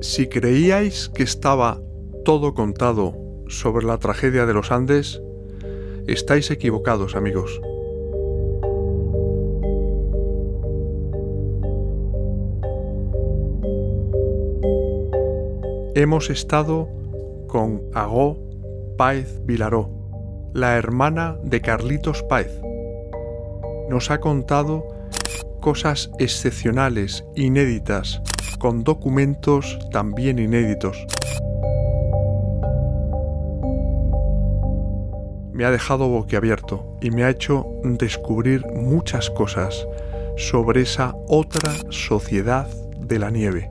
Si creíais que estaba todo contado sobre la tragedia de los Andes, estáis equivocados, amigos. Hemos estado con Agó Páez Vilaró, la hermana de Carlitos Páez. Nos ha contado cosas excepcionales, inéditas, con documentos también inéditos. Me ha dejado boquiabierto y me ha hecho descubrir muchas cosas sobre esa otra sociedad de la nieve.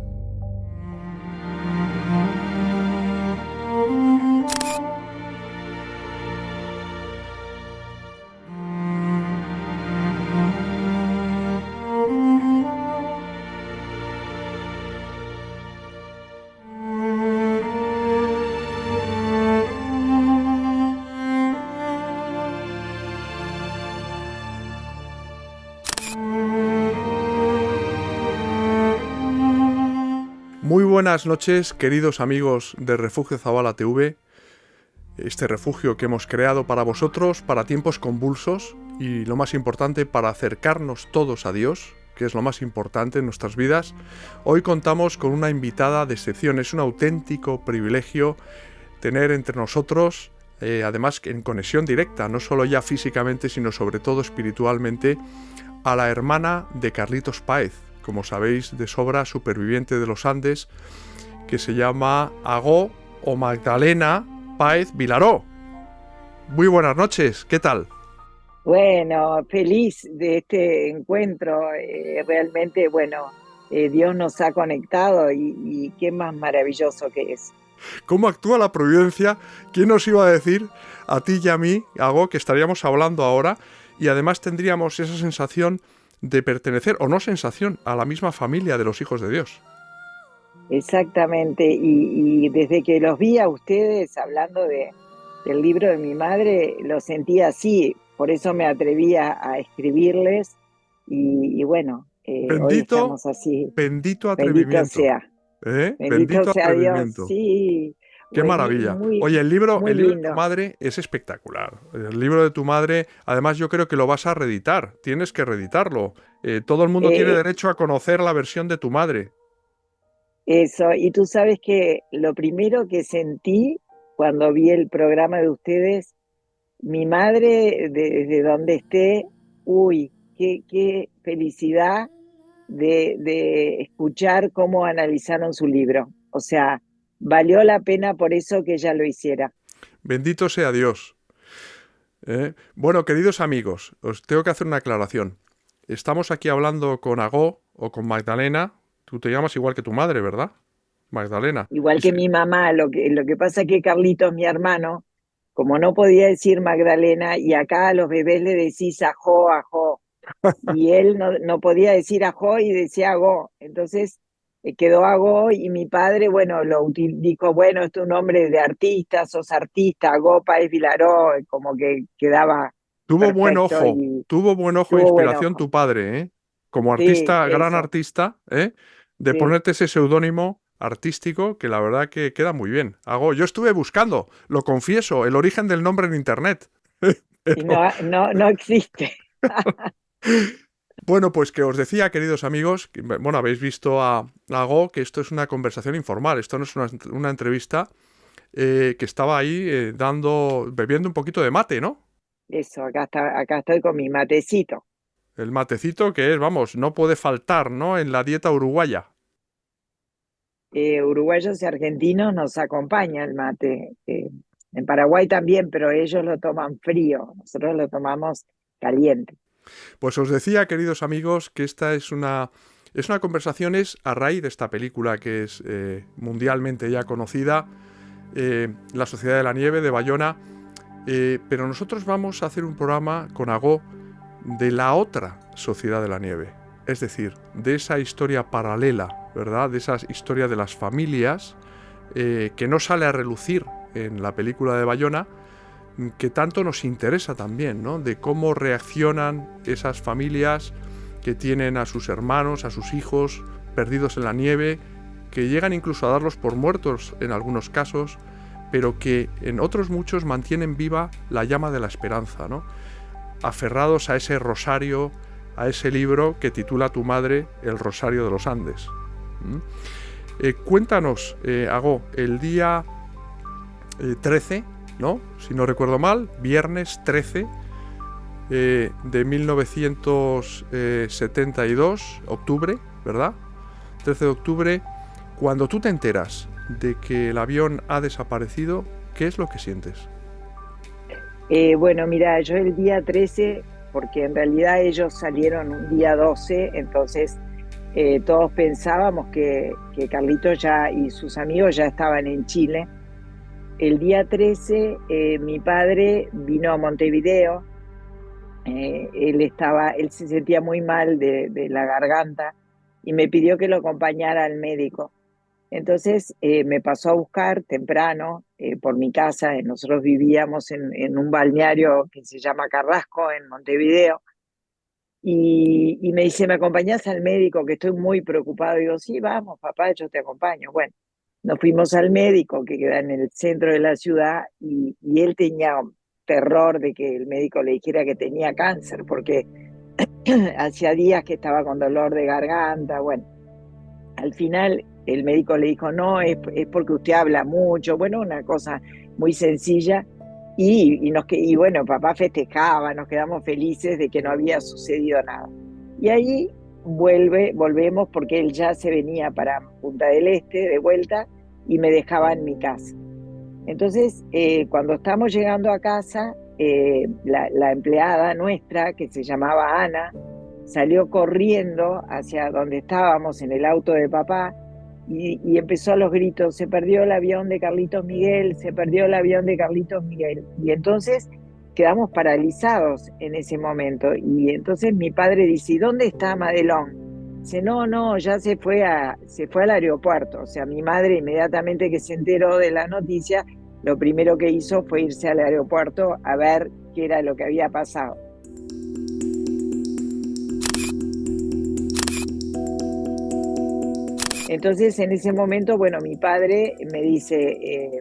Muy buenas noches, queridos amigos de Refugio Zabala TV, este refugio que hemos creado para vosotros, para tiempos convulsos y, lo más importante, para acercarnos todos a Dios, que es lo más importante en nuestras vidas. Hoy contamos con una invitada de excepción. Es un auténtico privilegio tener entre nosotros, además en conexión directa, no solo ya físicamente, sino sobre todo espiritualmente, a la hermana de Carlitos Páez, como sabéis de sobra, superviviente de los Andes, que se llama Agó o Magdalena Páez Vilaró. Muy buenas noches, ¿qué tal? Bueno, feliz de este encuentro. Realmente, Dios nos ha conectado y qué más maravilloso que es. ¿Cómo actúa la providencia? ¿Quién nos iba a decir a ti y a mí, Agó, que estaríamos hablando ahora y además tendríamos esa sensación de pertenecer, o no sensación, a la misma familia de los hijos de Dios? Exactamente, y desde que los vi a ustedes hablando del libro de mi madre, lo sentí así, por eso me atreví a escribirles y bueno, hoy estamos así. Bendito Bendito atrevimiento. sea, bendito Bendito sea Dios, atrevimiento. sí. ¡Qué maravilla! Muy, Oye, el libro muy de tu lindo. madre es espectacular. El libro de tu madre, además yo creo que lo vas a reeditar. Tienes que reeditarlo. Todo el mundo tiene Eh, derecho a conocer la versión de tu madre. Eso, y tú sabes que lo primero que sentí cuando vi el programa de ustedes, mi madre, desde donde esté, uy, qué felicidad de escuchar cómo analizaron su libro. O sea, valió la pena por eso que ella lo hiciera. Bendito sea Dios. Bueno, queridos amigos, os tengo que hacer una aclaración. Estamos aquí hablando con Agó o con Magdalena. Tú te llamas igual que tu madre, ¿verdad? Magdalena. Igual que mi mamá, lo que pasa es que Carlitos, mi hermano, como no podía decir Magdalena, y acá a los bebés le decís ajó, ajó, y él no podía decir ajó y decía agó, entonces quedó agó y mi padre, bueno, dijo, bueno, es un nombre de artista, sos artista, Agó Páez Vilaró, como que quedaba perfecto y Tuvo buen ojo e tuvo buen inspiración ojo. tu padre, ¿eh? Como Sí, artista, gran eso, artista, ¿eh? De sí. ponerte ese seudónimo artístico que la verdad que queda muy bien. Yo estuve buscando, lo confieso, el origen del nombre en internet. Y Pero, no existe. bueno, pues que os decía, queridos amigos, que, bueno, habéis visto a Agó, que esto es una conversación informal, esto no es una entrevista, que estaba ahí bebiendo un poquito de mate, ¿no? Eso, acá estoy con mi matecito. El matecito que es, vamos, no puede faltar, ¿no? En la dieta uruguaya. Uruguayos y argentinos nos acompaña el mate. En Paraguay también, pero ellos lo toman frío, nosotros lo tomamos caliente. Pues os decía, queridos amigos, que esta es una conversación a raíz de esta película que es mundialmente ya conocida, La Sociedad de la Nieve de Bayona, pero nosotros vamos a hacer un programa con Agó de la otra Sociedad de la Nieve, es decir, de esa historia paralela, ¿verdad? De esa historia de las familias que no sale a relucir en la película de Bayona, que tanto nos interesa también, ¿no? De cómo reaccionan esas familias que tienen a sus hermanos, a sus hijos perdidos en la nieve, que llegan incluso a darlos por muertos en algunos casos, pero que en otros muchos mantienen viva la llama de la esperanza, ¿no? Aferrados a ese rosario, a ese libro que titula tu madre El Rosario de los Andes. Cuéntanos, Agó, el día 13, ¿no? Si no recuerdo mal, viernes 13 de 1972, octubre, ¿verdad? 13 de octubre, cuando tú te enteras de que el avión ha desaparecido, ¿qué es lo que sientes? Bueno, mira, yo el día 13, porque en realidad ellos salieron un día 12, entonces todos pensábamos que Carlitos ya y sus amigos ya estaban en Chile. El día 13 mi padre vino a Montevideo. Él se sentía muy mal de la garganta y me pidió que lo acompañara al médico. Entonces me pasó a buscar temprano por mi casa. Nosotros vivíamos en un balneario que se llama Carrasco, en Montevideo, y me dice, ¿me acompañás al médico? Que estoy muy preocupado. Y digo, sí, vamos, papá, yo te acompaño. Bueno, nos fuimos al médico que queda en el centro de la ciudad y él tenía terror de que el médico le dijera que tenía cáncer, porque hacía días que estaba con dolor de garganta. Bueno, al final el médico le dijo, no, es porque usted habla mucho. Bueno, una cosa muy sencilla. Y bueno, papá festejaba, nos quedamos felices de que no había sucedido nada. Y ahí volvemos porque él ya se venía para Punta del Este de vuelta y me dejaba en mi casa. Entonces, cuando estamos llegando a casa, la empleada nuestra, que se llamaba Ana, salió corriendo hacia donde estábamos en el auto de papá y empezó a los gritos, se perdió el avión de Carlitos Miguel, se perdió el avión de Carlitos Miguel. Y entonces quedamos paralizados en ese momento. Y entonces mi padre dice, ¿y dónde está Madelón? Dice, no, ya se fue al aeropuerto. O sea, mi madre inmediatamente que se enteró de la noticia, lo primero que hizo fue irse al aeropuerto a ver qué era lo que había pasado. Entonces, en ese momento, bueno, mi padre me dice,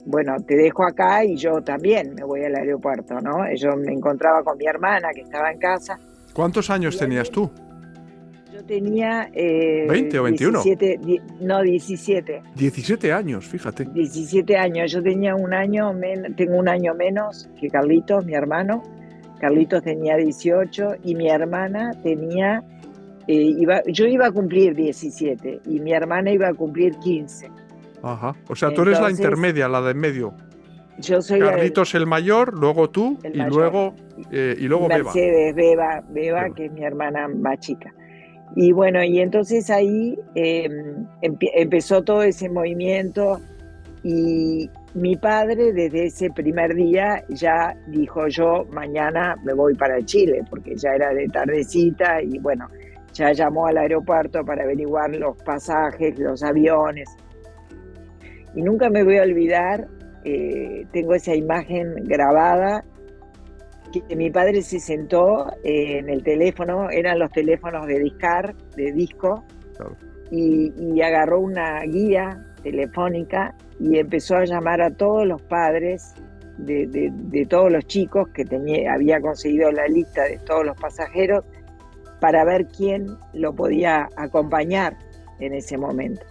bueno, te dejo acá y yo también me voy al aeropuerto, ¿no? Yo me encontraba con mi hermana que estaba en casa. ¿Cuántos años Y él tenías tú? yo tenía ¿20 o 21? 17, no, 17. 17 años, fíjate. 17 años. Yo tenía tengo un año menos que Carlitos, mi hermano. Carlitos tenía 18 y mi hermana tenía, yo iba a cumplir 17 y mi hermana iba a cumplir 15. Ajá. O sea, tú eres la Entonces, intermedia, la de en medio. yo soy Carlitos el mayor, luego tú el y mayor. luego, y Y luego Beba. Mercedes, Beba, Beba. que es mi hermana más chica. Y bueno, y entonces ahí empezó todo ese movimiento y mi padre desde ese primer día ya dijo, yo mañana me voy para Chile, porque ya era de tardecita y bueno, ya llamó al aeropuerto para averiguar los pasajes, los aviones. Y nunca me voy a olvidar, tengo esa imagen grabada, que mi padre se sentó en el teléfono, eran los teléfonos de discar, de disco, Claro. y agarró una guía telefónica y empezó a llamar a todos los padres de todos los chicos que había conseguido la lista de todos los pasajeros para ver quién lo podía acompañar en ese momento.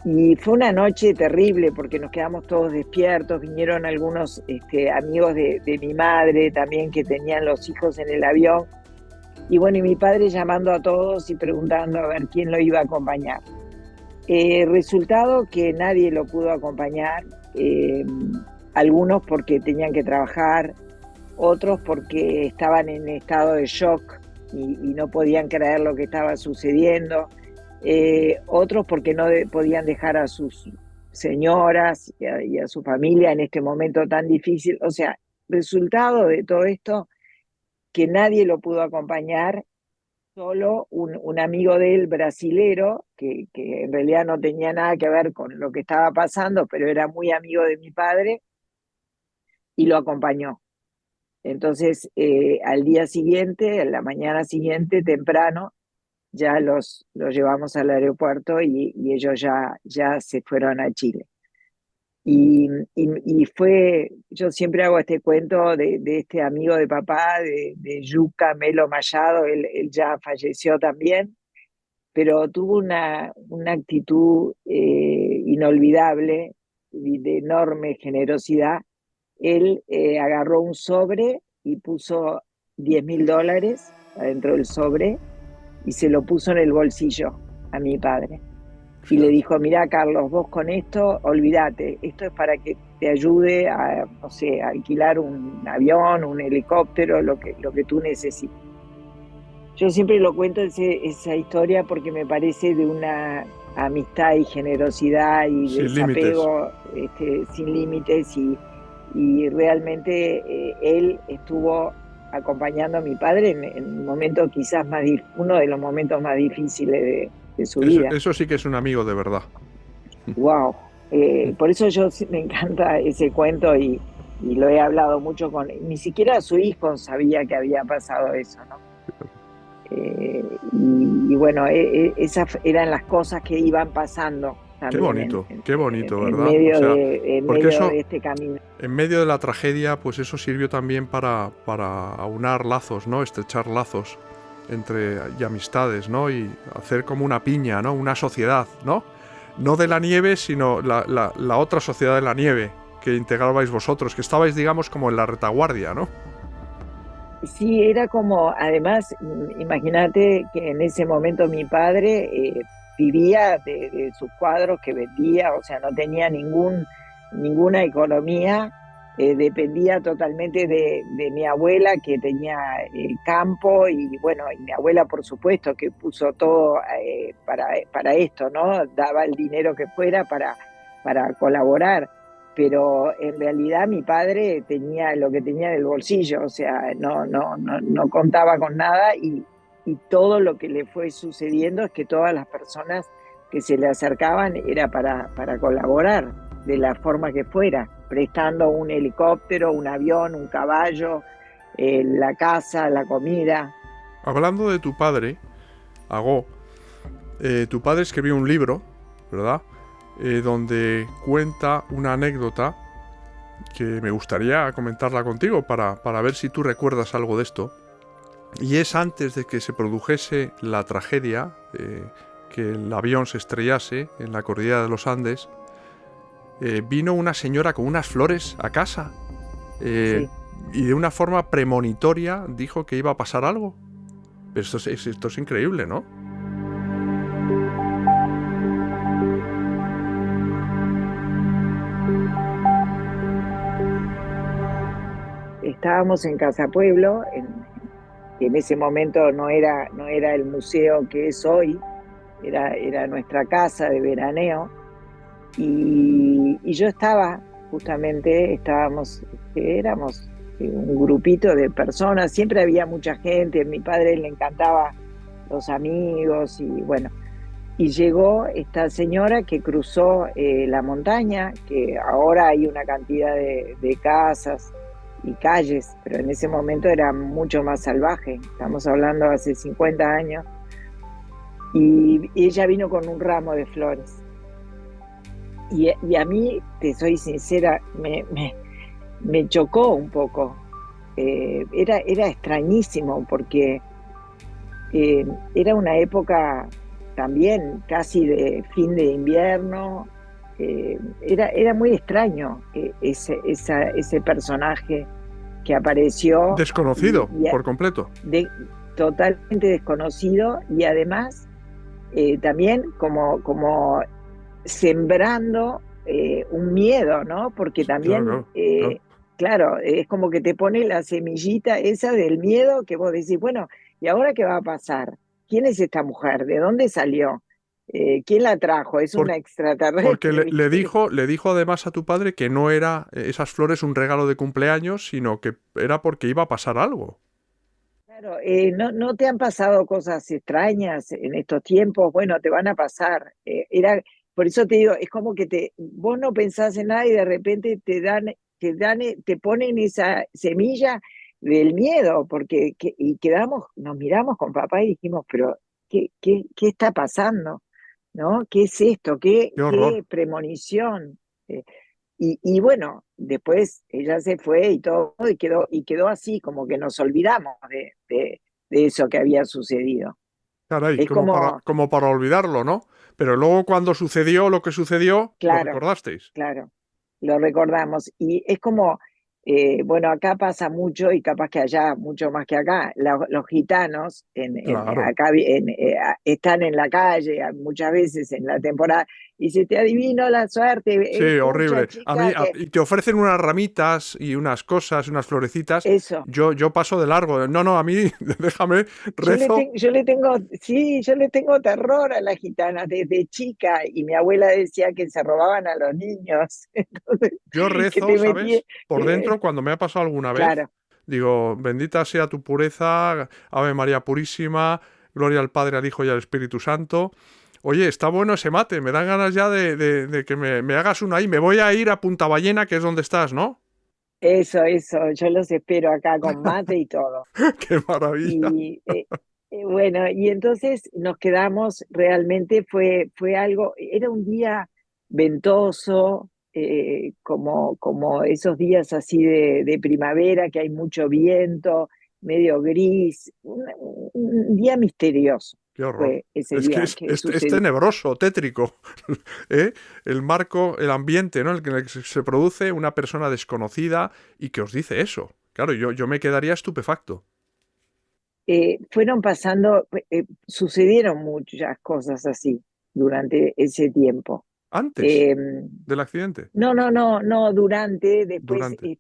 Y fue una noche terrible porque nos quedamos todos despiertos, vinieron algunos amigos de mi madre también que tenían los hijos en el avión. Y bueno, y mi padre llamando a todos y preguntando a ver quién lo iba a acompañar. Resultado que nadie lo pudo acompañar, algunos porque tenían que trabajar, otros porque estaban en estado de shock y no podían creer lo que estaba sucediendo. Otros porque no podían dejar a sus señoras y a su familia en este momento tan difícil. O sea, resultado de todo esto, que nadie lo pudo acompañar, solo un amigo de él, brasilero, que en realidad no tenía nada que ver con lo que estaba pasando, pero era muy amigo de mi padre, y lo acompañó. Entonces, al día siguiente, a la mañana siguiente, temprano, los llevamos al aeropuerto y ellos ya se fueron a Chile. Yo siempre hago este cuento de este amigo de papá, de Yuca Melo Mallado, él ya falleció también, pero tuvo una actitud inolvidable y de enorme generosidad. Él agarró un sobre y puso $10.000 adentro del sobre y se lo puso en el bolsillo a mi padre. Y le Fíjate. dijo, mira Carlos, vos con esto, olvídate, esto es para que te ayude a, no sé, a alquilar un avión, un helicóptero, lo que tú necesites. Yo siempre lo cuento esa historia porque me parece de una amistad y generosidad y Sin límites. desapego sin límites y realmente él estuvo acompañando a mi padre en un momento quizás uno de los momentos más difíciles de su vida. Eso sí que es un amigo de verdad. Wow. Por eso me encanta ese cuento y lo he hablado mucho ni siquiera su hijo sabía que había pasado eso, ¿no? Y bueno, esas eran las cosas que iban pasando también Qué bonito, en ¿verdad? O sea, en porque medio eso, de este camino. en medio de la tragedia, pues eso sirvió también para aunar lazos, ¿no? Estrechar lazos y amistades, ¿no? Y hacer como una piña, ¿no? Una sociedad, ¿no? No de la nieve, sino la otra sociedad de la nieve que integrabais vosotros, que estabais, digamos, como en la retaguardia, ¿no? Sí, era como, además, imagínate que en ese momento mi padre vivía de sus cuadros que vendía, o sea, no tenía ninguna economía, dependía totalmente de mi abuela que tenía campo y bueno, y mi abuela por supuesto que puso todo para esto, ¿no? Daba el dinero que fuera para colaborar, pero en realidad mi padre tenía lo que tenía en el bolsillo, o sea, no contaba con nada y todo lo que le fue sucediendo es que todas las personas que se le acercaban era para colaborar de la forma que fuera, prestando un helicóptero, un avión, un caballo, la casa, la comida. Hablando de tu padre, Agó, tu padre escribió un libro, ¿verdad? Donde cuenta una anécdota que me gustaría comentarla contigo para ver si tú recuerdas algo de esto. Y es antes de que se produjese la tragedia, que el avión se estrellase en la cordillera de los Andes, vino una señora con unas flores a casa eh, Sí. y de una forma premonitoria dijo que iba a pasar algo. Pero esto es increíble, ¿no? Estábamos en Casa Pueblo, que en ese momento no era el museo que es hoy, era nuestra casa de veraneo. Y yo éramos un grupito de personas, siempre había mucha gente, a mi padre le encantaba los amigos y bueno, y llegó esta señora que cruzó la montaña, que ahora hay una cantidad de casas y calles, pero en ese momento era mucho más salvaje, estamos hablando hace 50 años, y ella vino con un ramo de flores. Y a mí, te soy sincera, me chocó un poco. Era extrañísimo porque era una época también casi de fin de invierno. Era muy extraño ese personaje que apareció Desconocido, por completo. de, totalmente desconocido y además también como sembrando un miedo, ¿no? Porque Claro, también, claro, claro. claro, es como que te pone la semillita esa del miedo que vos decís, bueno, ¿y ahora qué va a pasar? ¿Quién es esta mujer? ¿De dónde salió? ¿Quién la trajo? ¿Es Por- una Porque extraterrestre, viste? le dijo además a tu padre que no era esas flores un regalo de cumpleaños, sino que era porque iba a pasar algo. Claro, ¿no te han pasado cosas extrañas en estos tiempos? Bueno, te van a pasar. Por eso te digo, es como que vos no pensás en nada y de repente te ponen esa semilla del miedo, y nos miramos con papá y dijimos, pero qué está pasando? ¿No? ¿Qué es esto? ¿Qué, Qué horror. qué premonición? Y bueno, después ella se fue y todo, y quedó así, como que nos olvidamos de eso que había sucedido. Caray, Es como, como para olvidarlo, ¿no? Pero luego cuando sucedió lo que sucedió, lo claro, recordasteis. claro, lo recordamos. Y es como, bueno, acá pasa mucho y capaz que allá mucho más que acá. Los gitanos Claro. acá están en la calle muchas veces en la temporada y se te adivino la suerte. Sí, Escucha, horrible. A mí, chica, que y te ofrecen unas ramitas y unas cosas, unas florecitas. eso. Yo paso de largo. No, no, a mí, déjame, Yo le, rezo. yo le tengo, sí, yo le tengo terror a las gitanas desde chica y mi abuela decía que se robaban a los niños. Entonces, Yo que rezo, te metí, ¿sabes? Por dentro, cuando me ha pasado alguna vez, claro. digo, bendita sea tu pureza, Ave María Purísima, gloria al Padre, al Hijo y al Espíritu Santo. Oye, está bueno ese mate, me dan ganas ya de que me hagas uno ahí. Me voy a ir a Punta Ballena, que es donde estás, ¿no? Eso, yo los espero acá con mate y todo. ¡Qué maravilla! Y bueno, y entonces nos quedamos, realmente fue algo, era un día ventoso, como esos días así de primavera, que hay mucho viento, medio gris, un día misterioso ¡Qué horror! fue ese Es que día que es sucedió. tenebroso, tétrico. ¿Eh? El marco, el ambiente, ¿no? En el que se produce una persona desconocida y que os dice eso. Claro, yo me quedaría estupefacto. Fueron pasando, sucedieron muchas cosas así durante ese tiempo. Antes Eh, del accidente. no, después, Durante.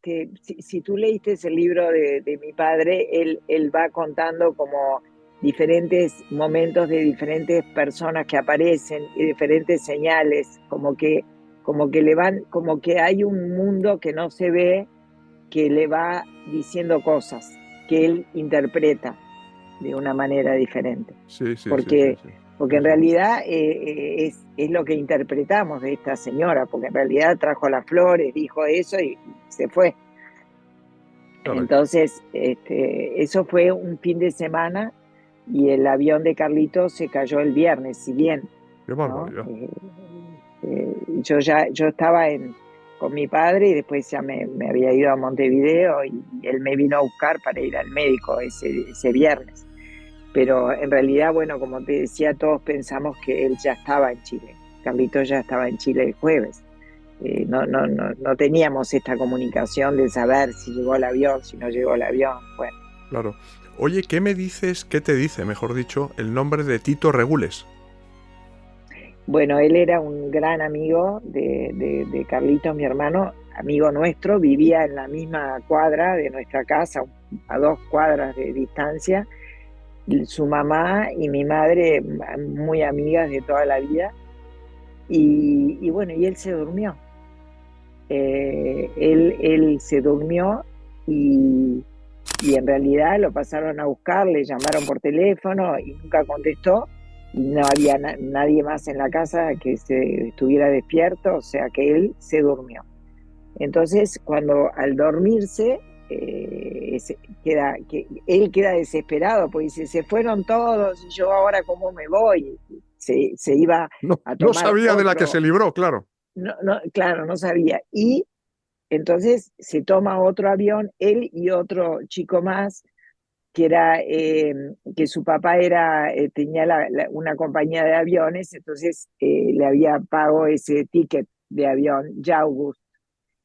si tú leíste el libro de mi padre, él va contando como diferentes momentos de diferentes personas que aparecen y diferentes señales, como que le van, como que hay un mundo que no se ve, que le va diciendo cosas que él interpreta de una manera diferente, Sí, sí, sí, sí, porque, sí. porque Sí, en sí. realidad es lo que interpretamos de esta señora, porque en realidad trajo las flores, dijo eso y se fue. Caray, Entonces, eso fue un fin de semana y el avión de Carlitos se cayó el viernes, si bien, qué ¿no? barbaridad. Yo estaba con mi padre y después ya me había ido a Montevideo y él me vino a buscar para ir al médico ese viernes. Pero en realidad, bueno, como te decía, todos pensamos que él ya estaba en Chile. Carlitos ya estaba en Chile el jueves. No teníamos esta comunicación de saber si llegó el avión, si no llegó el avión. Bueno, Claro. Oye, ¿qué me dices, qué te dice, mejor dicho, el nombre de Tito Regules? bueno, él era un gran amigo de Carlitos, mi hermano, amigo nuestro, vivía en la misma cuadra de nuestra casa, a 2 cuadras de distancia. Su mamá y mi madre, muy amigas de toda la vida. Y bueno, y él se durmió. Él se durmió y, y en realidad lo pasaron a buscar, le llamaron por teléfono y nunca contestó. Y no había nadie más en la casa que se estuviera despierto, o sea que él se durmió. Entonces, cuando al dormirse, él queda desesperado, porque dice, se fueron todos y yo ahora cómo me voy. Se iba No, a no tomar sabía de la que se otro, libró, claro. claro, no sabía. Y entonces se toma otro avión, él y otro chico más, que era que su papá tenía una compañía de aviones, entonces le había pago ese ticket de avión, Jaugus,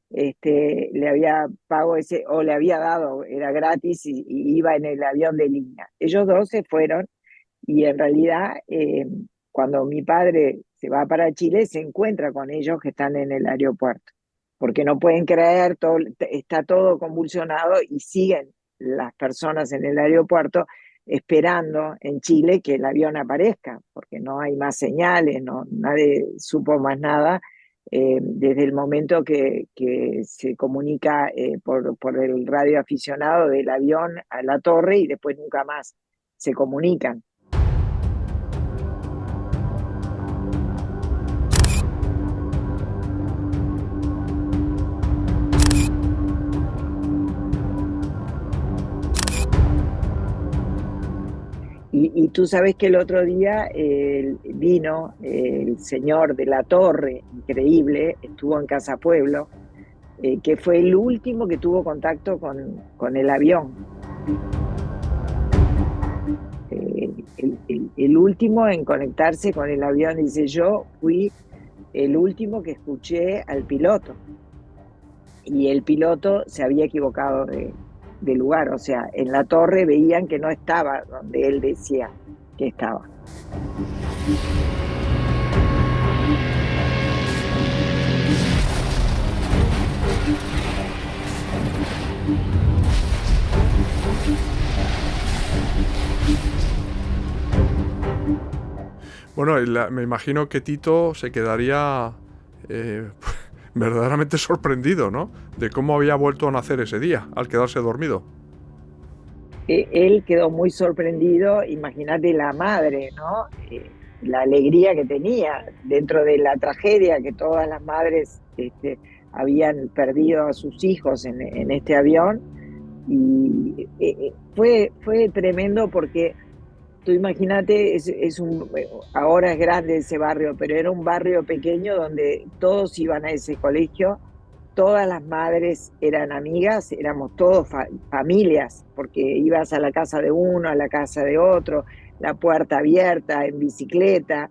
le había pago ese, o le había dado, era gratis y iba en el avión de línea. Ellos dos se fueron y en realidad cuando mi padre se va para Chile se encuentra con ellos que están en el aeropuerto, porque no pueden creer, está todo convulsionado y siguen las personas en el aeropuerto esperando en Chile que el avión aparezca, porque no hay más señales, nadie supo más nada desde el momento que se comunica por el radio aficionado del avión a la torre y después nunca más se comunican. Y tú sabes que el otro día vino el señor de la Torre, increíble, estuvo en Casa Pueblo, que fue el último que tuvo contacto con el avión. El último en conectarse con el avión. Dice, yo fui el último que escuché al piloto. Y el piloto se había equivocado de lugar. O sea, en la torre veían que no estaba donde él decía que estaba. Bueno, me imagino que Tito se quedaría verdaderamente sorprendido, ¿no? De cómo había vuelto a nacer ese día, al quedarse dormido. Él quedó muy sorprendido, imagínate la madre, ¿no? La alegría que tenía dentro de la tragedia que todas las madres habían perdido a sus hijos en este avión. Y fue tremendo porque tú imagínate, ahora es grande ese barrio, pero era un barrio pequeño donde todos iban a ese colegio, todas las madres eran amigas, éramos todos familias, porque ibas a la casa de uno, a la casa de otro, la puerta abierta, en bicicleta,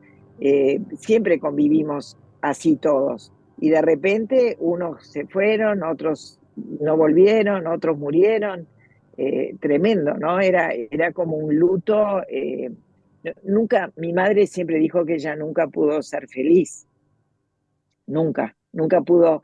siempre convivimos así todos. Y de repente unos se fueron, otros no volvieron, otros murieron. Tremendo, ¿no? Era como un luto. Nunca, mi madre siempre dijo que ella nunca pudo ser feliz, nunca pudo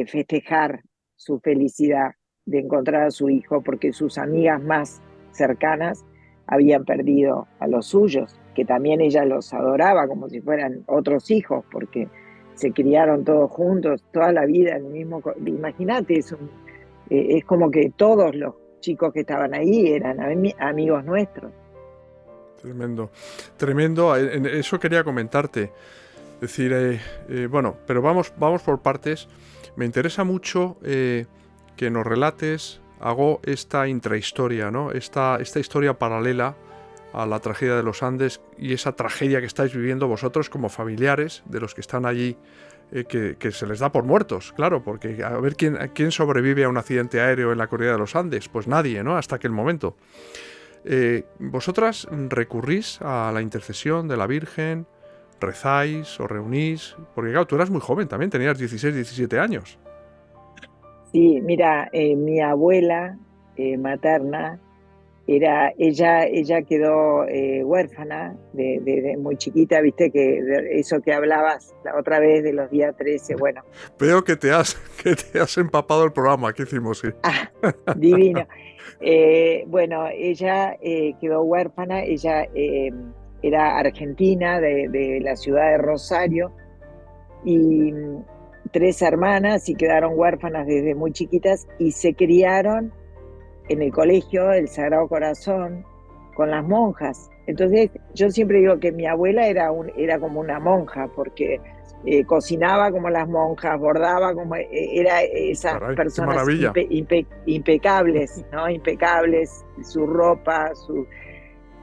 festejar su felicidad de encontrar a su hijo porque sus amigas más cercanas habían perdido a los suyos, que también ella los adoraba como si fueran otros hijos, porque se criaron todos juntos, toda la vida en el mismo... Imagínate, es como que todos los chicos que estaban ahí eran amigos nuestros. Tremendo, tremendo. Eso quería comentarte. Es decir, bueno, pero vamos por partes. Me interesa mucho que nos relates, hago esta intrahistoria, ¿no? Esta historia paralela a la tragedia de los Andes y esa tragedia que estáis viviendo vosotros como familiares de los que están allí, que se les da por muertos, claro, porque a ver quién sobrevive a un accidente aéreo en la cordillera de los Andes, pues nadie, ¿no? Hasta aquel momento. ¿Vosotras recurrís a la intercesión de la Virgen? ¿Rezáis o reunís? Porque claro, tú eras muy joven también, tenías 16, 17 años. Sí, mira, mi abuela materna, ella quedó huérfana de muy chiquita, viste que eso que hablabas la otra vez de los días 13, bueno. Veo que te has empapado el programa que hicimos, sí. Ah, divino. Bueno, ella quedó huérfana, ella era argentina de la ciudad de Rosario y tres hermanas y quedaron huérfanas desde muy chiquitas y se criaron en el colegio del Sagrado Corazón con las monjas. Entonces yo siempre digo que mi abuela era como una monja porque cocinaba como las monjas, bordaba como era esas Caray, personas qué maravilla. impecables, ¿no? Impecables, su ropa,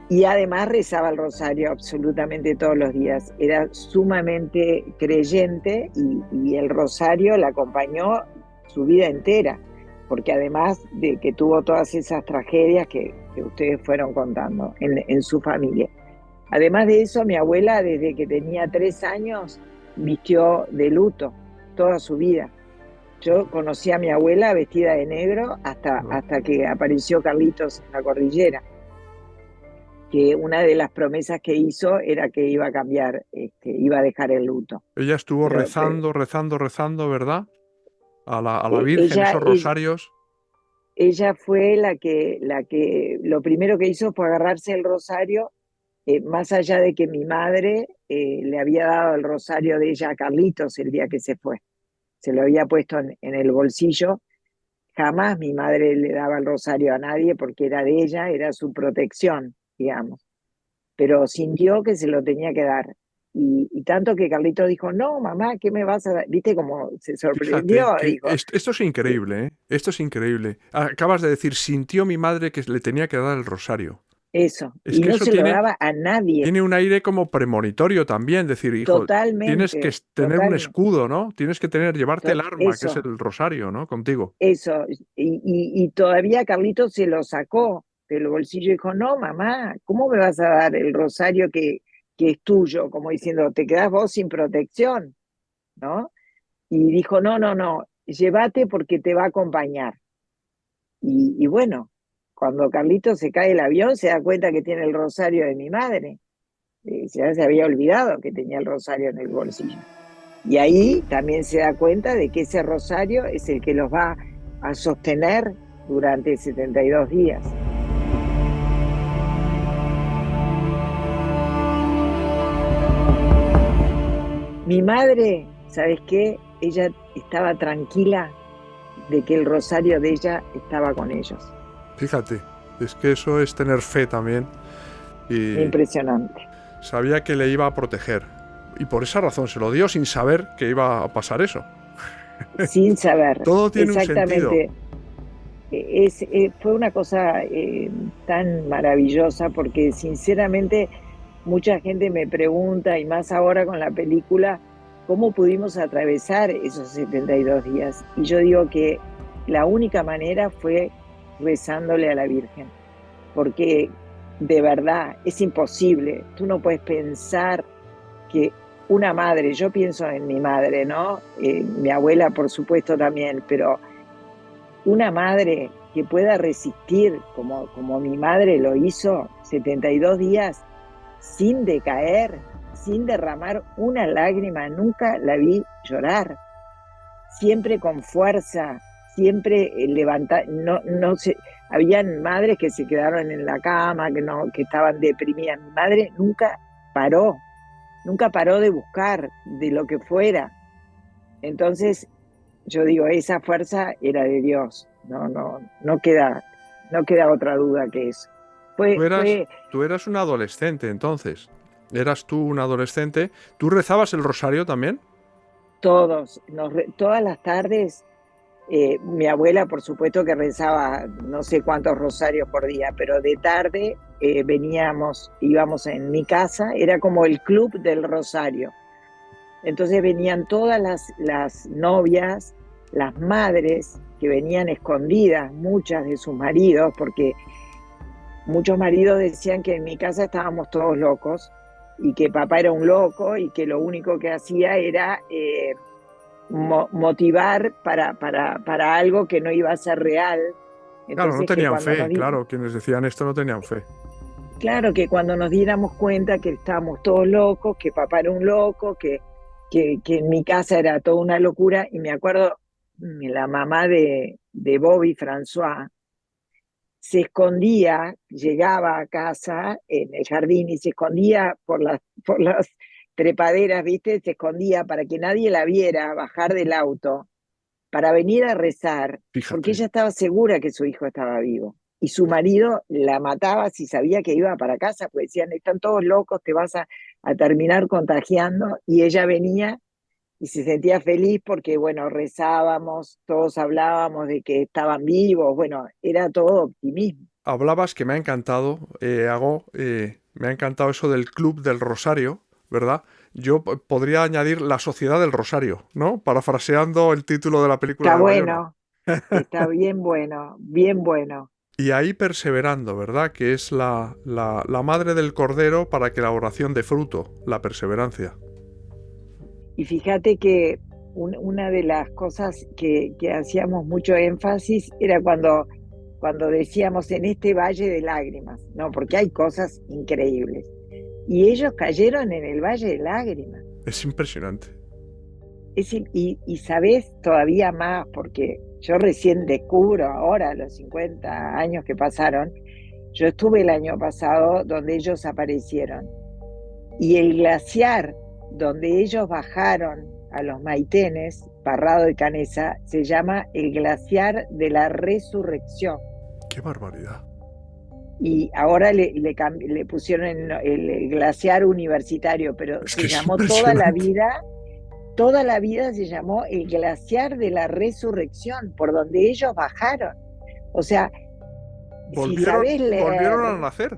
y además rezaba el rosario absolutamente todos los días. Era sumamente creyente y el rosario la acompañó su vida entera, porque además de que tuvo todas esas tragedias que ustedes fueron contando en su familia. Además de eso, mi abuela desde que tenía 3 años vistió de luto toda su vida. Yo conocí a mi abuela vestida de negro hasta que apareció Carlitos en la cordillera, que una de las promesas que hizo era que iba a cambiar, iba a dejar el luto. Ella estuvo Pero rezando, ¿verdad? A la Virgen, ella, esos rosarios. ella fue lo primero que hizo fue agarrarse el rosario, más allá de que mi madre le había dado el rosario de ella a Carlitos el día que se fue. Se lo había puesto en el bolsillo. Jamás mi madre le daba el rosario a nadie porque era de ella, era su protección, digamos. Pero sintió que se lo tenía que dar. Y tanto que Carlitos dijo, no, mamá, ¿qué me vas a dar? ¿Viste cómo se Fíjate, sorprendió? que Dijo, esto es increíble, ¿eh? Esto es increíble. Acabas de decir, sintió mi madre que le tenía que dar el rosario. eso, Es y que no eso se lo daba a nadie, tiene un aire como premonitorio también, decir, hijo, tienes que totalmente, tener un totalmente, escudo, ¿no? Tienes que llevarte el arma, que es eso, el rosario, ¿no? Contigo. eso, y todavía Carlitos se lo sacó del bolsillo y dijo, no, mamá, ¿cómo me vas a dar el rosario que es tuyo? Como diciendo, te quedás vos sin protección, ¿no? Y dijo, no, no, no, llévate porque te va a acompañar. Y bueno, cuando Carlitos se cae del avión, se da cuenta que tiene el rosario de mi madre. Ya se había olvidado que tenía el rosario en el bolsillo. Y ahí también se da cuenta de que ese rosario es el que los va a sostener durante 72 días. Mi madre, ¿sabes qué? Ella estaba tranquila de que el rosario de ella estaba con ellos. Fíjate, es que eso es tener fe también y Impresionante. sabía que le iba a proteger. Y por esa razón se lo dio sin saber que iba a pasar eso. Sin saber Todo tiene un sentido. exactamente. Fue una cosa tan maravillosa porque sinceramente mucha gente me pregunta, y más ahora con la película, ¿cómo pudimos atravesar esos 72 días? Y yo digo que la única manera fue rezándole a la Virgen, porque de verdad es imposible. Tú no puedes pensar que una madre, yo pienso en mi madre, ¿no? Mi abuela, por supuesto, también, pero una madre que pueda resistir, como mi madre lo hizo, 72 días sin decaer, sin derramar una lágrima, nunca la vi llorar, siempre con fuerza, siempre levantar, no, no se, habían madres que se quedaron en la cama, que no, que estaban deprimidas. Mi madre nunca paró de buscar de lo que fuera. Entonces, yo digo, esa fuerza era de Dios, no queda otra duda que eso. Tú eras, Fue tú eras un adolescente entonces. Eras tú un adolescente. ¿Tú rezabas el rosario también? todas las tardes, mi abuela por supuesto que rezaba no sé cuántos rosarios por día, pero de tarde íbamos en mi casa, era como el club del rosario. Entonces venían todas las novias, las madres que venían escondidas, muchas de sus maridos, porque muchos maridos decían que en mi casa estábamos todos locos y que papá era un loco y que lo único que hacía era motivar para algo que no iba a ser real. Claro, no Entonces que tenían fe. Claro, quienes decían esto no tenían fe. claro, que cuando nos diéramos cuenta que estábamos todos locos, que papá era un loco, que en mi casa era toda una locura, y me acuerdo, la mamá de Bobby François se escondía, llegaba a casa en el jardín y se escondía por las trepaderas, ¿viste? Se escondía para que nadie la viera bajar del auto, para venir a rezar, porque Fíjate. ella estaba segura que su hijo estaba vivo. Y su marido la mataba si sabía que iba para casa, pues decían, están todos locos, te vas a terminar contagiando. Y ella venía y se sentía feliz porque, bueno, rezábamos, todos hablábamos de que estaban vivos, bueno, era todo optimismo. Hablabas que me ha encantado, me ha encantado eso del Club del Rosario, ¿verdad? Yo podría añadir la Sociedad del Rosario, ¿no? Parafraseando el título de la película Está de Bayona. bueno, está bien bueno, bien bueno. Y ahí perseverando, ¿verdad? Que es la madre del cordero para que la oración dé fruto, la perseverancia. Y fíjate que una de las cosas que hacíamos mucho énfasis era cuando decíamos en este valle de lágrimas, ¿no? Porque hay cosas increíbles. Y ellos cayeron en el valle de lágrimas. Es impresionante. Y sabés todavía más, porque yo recién descubro ahora, los 50 años que pasaron, yo estuve el año pasado donde ellos aparecieron. Y el glaciar donde ellos bajaron a los Maitenes, Parrado de Canesa, se llama el glaciar de la Resurrección. ¡Qué barbaridad! Y ahora le pusieron el glaciar universitario, pero Es se que es llamó impresionante. toda la vida se llamó el glaciar de la Resurrección, por donde ellos bajaron. O sea, si sabés Volvieron a leer, nacer.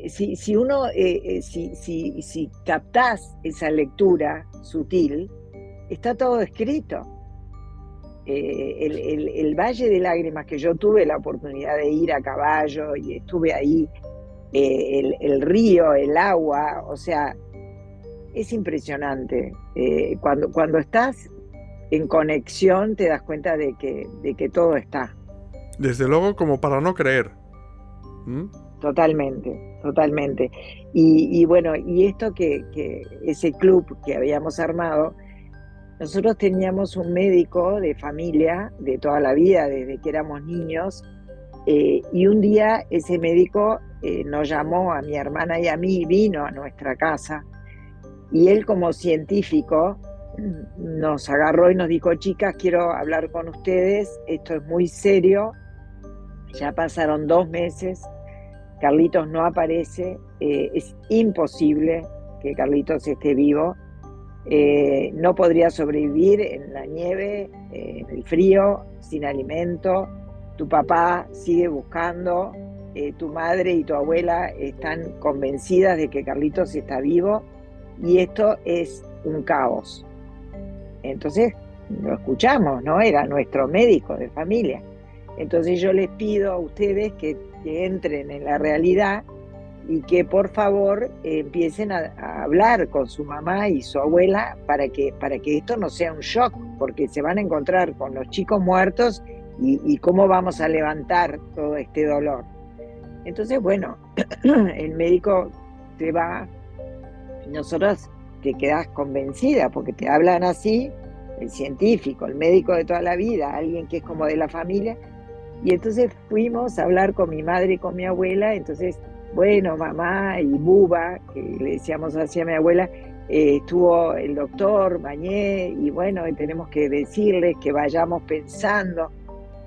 si uno, si captás esa lectura sutil, está todo escrito. El Valle de Lágrimas, que yo tuve la oportunidad de ir a caballo y estuve ahí, el río, el agua, o sea, es impresionante. Cuando estás en conexión te das cuenta de que todo está. Desde luego, como para no creer. ¿Mm? Totalmente, totalmente. Y bueno, y esto que ese club que habíamos armado, nosotros teníamos un médico de familia de toda la vida, desde que éramos niños, y un día ese médico nos llamó a mi hermana y a mí, vino a nuestra casa, y él como científico nos agarró y nos dijo: chicas, quiero hablar con ustedes, esto es muy serio, ya pasaron 2 meses, Carlitos no aparece, es imposible que Carlitos esté vivo, no podría sobrevivir en la nieve, en el frío, sin alimento, tu papá sigue buscando, tu madre y tu abuela están convencidas de que Carlitos está vivo y esto es un caos. Entonces lo escuchamos, ¿no? Era nuestro médico de familia. Entonces yo les pido a ustedes que entren en la realidad y que por favor empiecen a hablar con su mamá y su abuela para que esto no sea un shock, porque se van a encontrar con los chicos muertos y cómo vamos a levantar todo este dolor. Entonces, bueno, el médico se va y nosotros te quedás convencida porque te hablan así, el científico, el médico de toda la vida, alguien que es como de la familia. Y entonces fuimos a hablar con mi madre y con mi abuela. Entonces, bueno, mamá y Buba, que le decíamos así a mi abuela, estuvo el doctor Mañé, y bueno, y tenemos que decirles que vayamos pensando.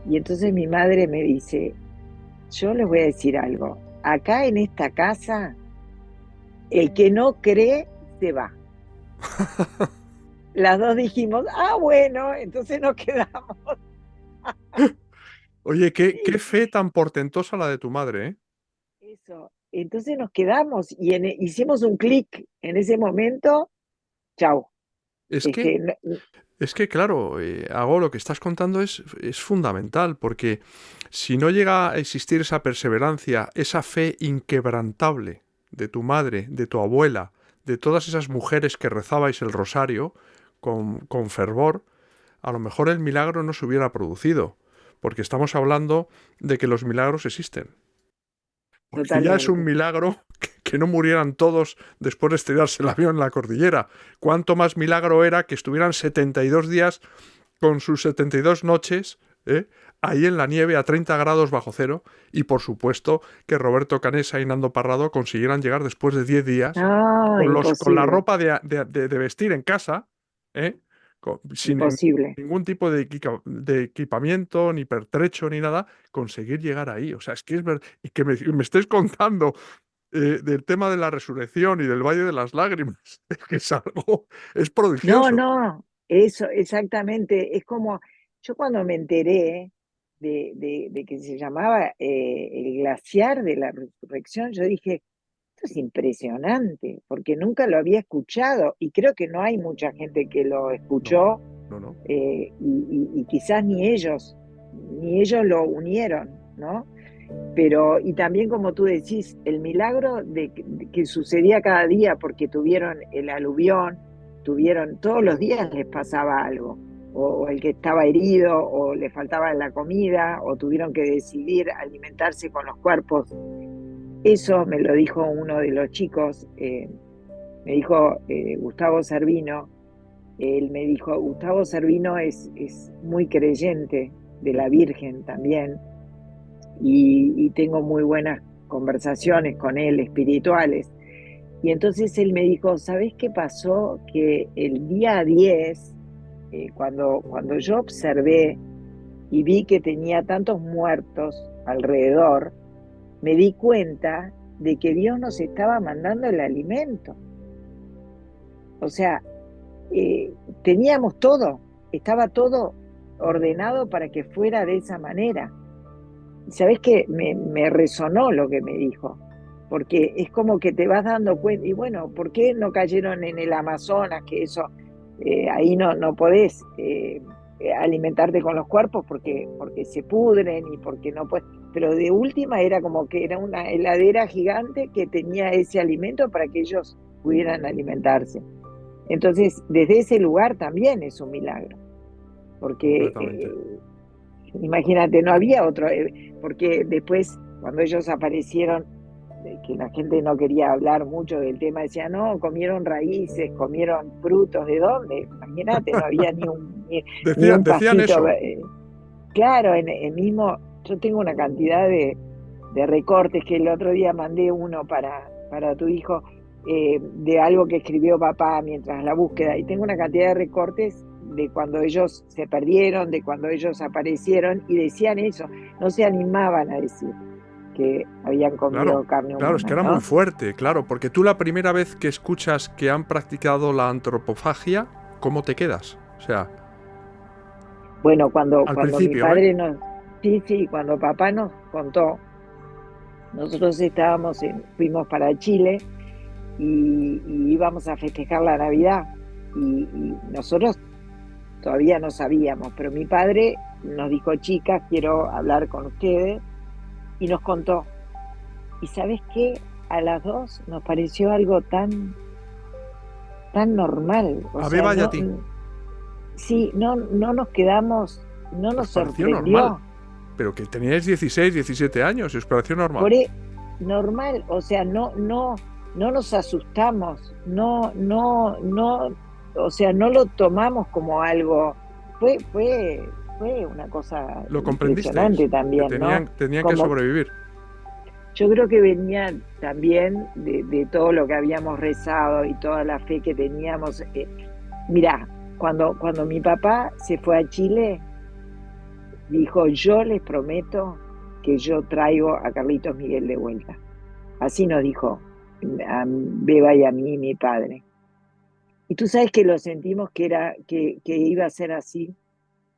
Y entonces mi madre me dice: yo les voy a decir algo, acá en esta casa, el que no cree se va. Las dos dijimos: ah, bueno, entonces nos quedamos. Oye, qué fe tan portentosa la de tu madre, ¿eh? Eso, entonces nos quedamos y hicimos un clic en ese momento. Chau. Es que, Este, no- es que claro, Ago, lo que estás contando es fundamental, porque si no llega a existir esa perseverancia, esa fe inquebrantable de tu madre, de tu abuela, de todas esas mujeres que rezabais el rosario con fervor, a lo mejor el milagro no se hubiera producido, porque estamos hablando de que los milagros existen. Porque ya es un Totalmente. milagro que no murieran todos después de estrellarse el avión en la cordillera. Cuánto más milagro era que estuvieran 72 días con sus 72 noches, ahí en la nieve a 30 grados bajo cero, y por supuesto que Roberto Canesa y Nando Parrado consiguieran llegar después de 10 días No, con la imposible, ropa de vestir en casa, ¿eh? Sin imposible. ningún tipo de equipamiento, ni pertrecho, ni nada, conseguir llegar ahí. O sea, es que es verdad. Y que me estés contando del tema de la resurrección y del Valle de las Lágrimas, es que es algo, es No, prodigioso. no, eso, exactamente. Es como, yo cuando me enteré de que se llamaba el glaciar de la resurrección, yo dije: esto es impresionante, porque nunca lo había escuchado y creo que no hay mucha gente que lo No, escuchó, no, no. y quizás ni ellos lo unieron, ¿no? Pero, y también como tú decís, el milagro de que sucedía cada día, porque tuvieron el aluvión, todos los días les pasaba algo, o el que estaba herido, o le faltaba la comida, o tuvieron que decidir alimentarse con los cuerpos. Eso me lo dijo uno de los chicos, me dijo Gustavo Servino. Él me dijo: Gustavo Servino es muy creyente de la Virgen también, y tengo muy buenas conversaciones con él, espirituales. Y entonces él me dijo: ¿sabés qué pasó? Que el día 10, cuando yo observé y vi que tenía tantos muertos alrededor, me di cuenta de que Dios nos estaba mandando el alimento. O sea, teníamos todo, estaba todo ordenado para que fuera de esa manera. ¿Sabés qué? Me resonó lo que me dijo. porque es como que te vas dando cuenta, y bueno, ¿por qué no cayeron en el Amazonas? Que eso, ahí no podés alimentarte con los cuerpos porque se pudren y porque no puedes, pero de última era como que era una heladera gigante que tenía ese alimento para que ellos pudieran alimentarse. Entonces, desde ese lugar también es un milagro, porque completamente. imagínate, no había otro, porque después, cuando ellos aparecieron, que la gente no quería hablar mucho del tema, decía, no, comieron raíces, comieron frutos, ¿de dónde? Imagínate, no había ni un Decían pastito. eso. Claro, en el mismo, yo tengo una cantidad de recortes que el otro día mandé uno para tu hijo, de algo que escribió papá mientras la búsqueda, y tengo una cantidad de recortes de cuando ellos se perdieron, de cuando ellos aparecieron, y decían eso, no se animaban a decir que habían Claro, comido carne claro, es que humana, era muy ¿no? fuerte, claro, porque tú la primera vez que escuchas que han practicado la antropofagia, ¿cómo te quedas? O sea, Bueno, al cuando mi principio, ¿eh? padre nos, sí, sí, cuando papá nos contó, nosotros fuimos para Chile y íbamos a festejar la Navidad y nosotros todavía no sabíamos, pero mi padre nos dijo, chicas, quiero hablar con ustedes y nos contó. ¿Y sabes qué? A las dos nos pareció algo tan normal, o A sea, Beba y a ti. sí, no nos quedamos, no Os nos pareció normal. sorprendió. Pero que teníais 16, 17 años y os pareció normal. Por normal, o sea, no nos asustamos, o sea, no lo tomamos como algo, fue una cosa Lo comprendisteis, impresionante que también, ¿no? tenían que Como sobrevivir. yo creo que venía también de todo lo que habíamos rezado y toda la fe que teníamos. Mirá, cuando mi papá se fue a Chile, dijo, yo les prometo que yo traigo a Carlitos Miguel de vuelta. Así nos dijo a Beba y a mí, mi padre. Y tú sabes que lo sentimos que iba a ser así.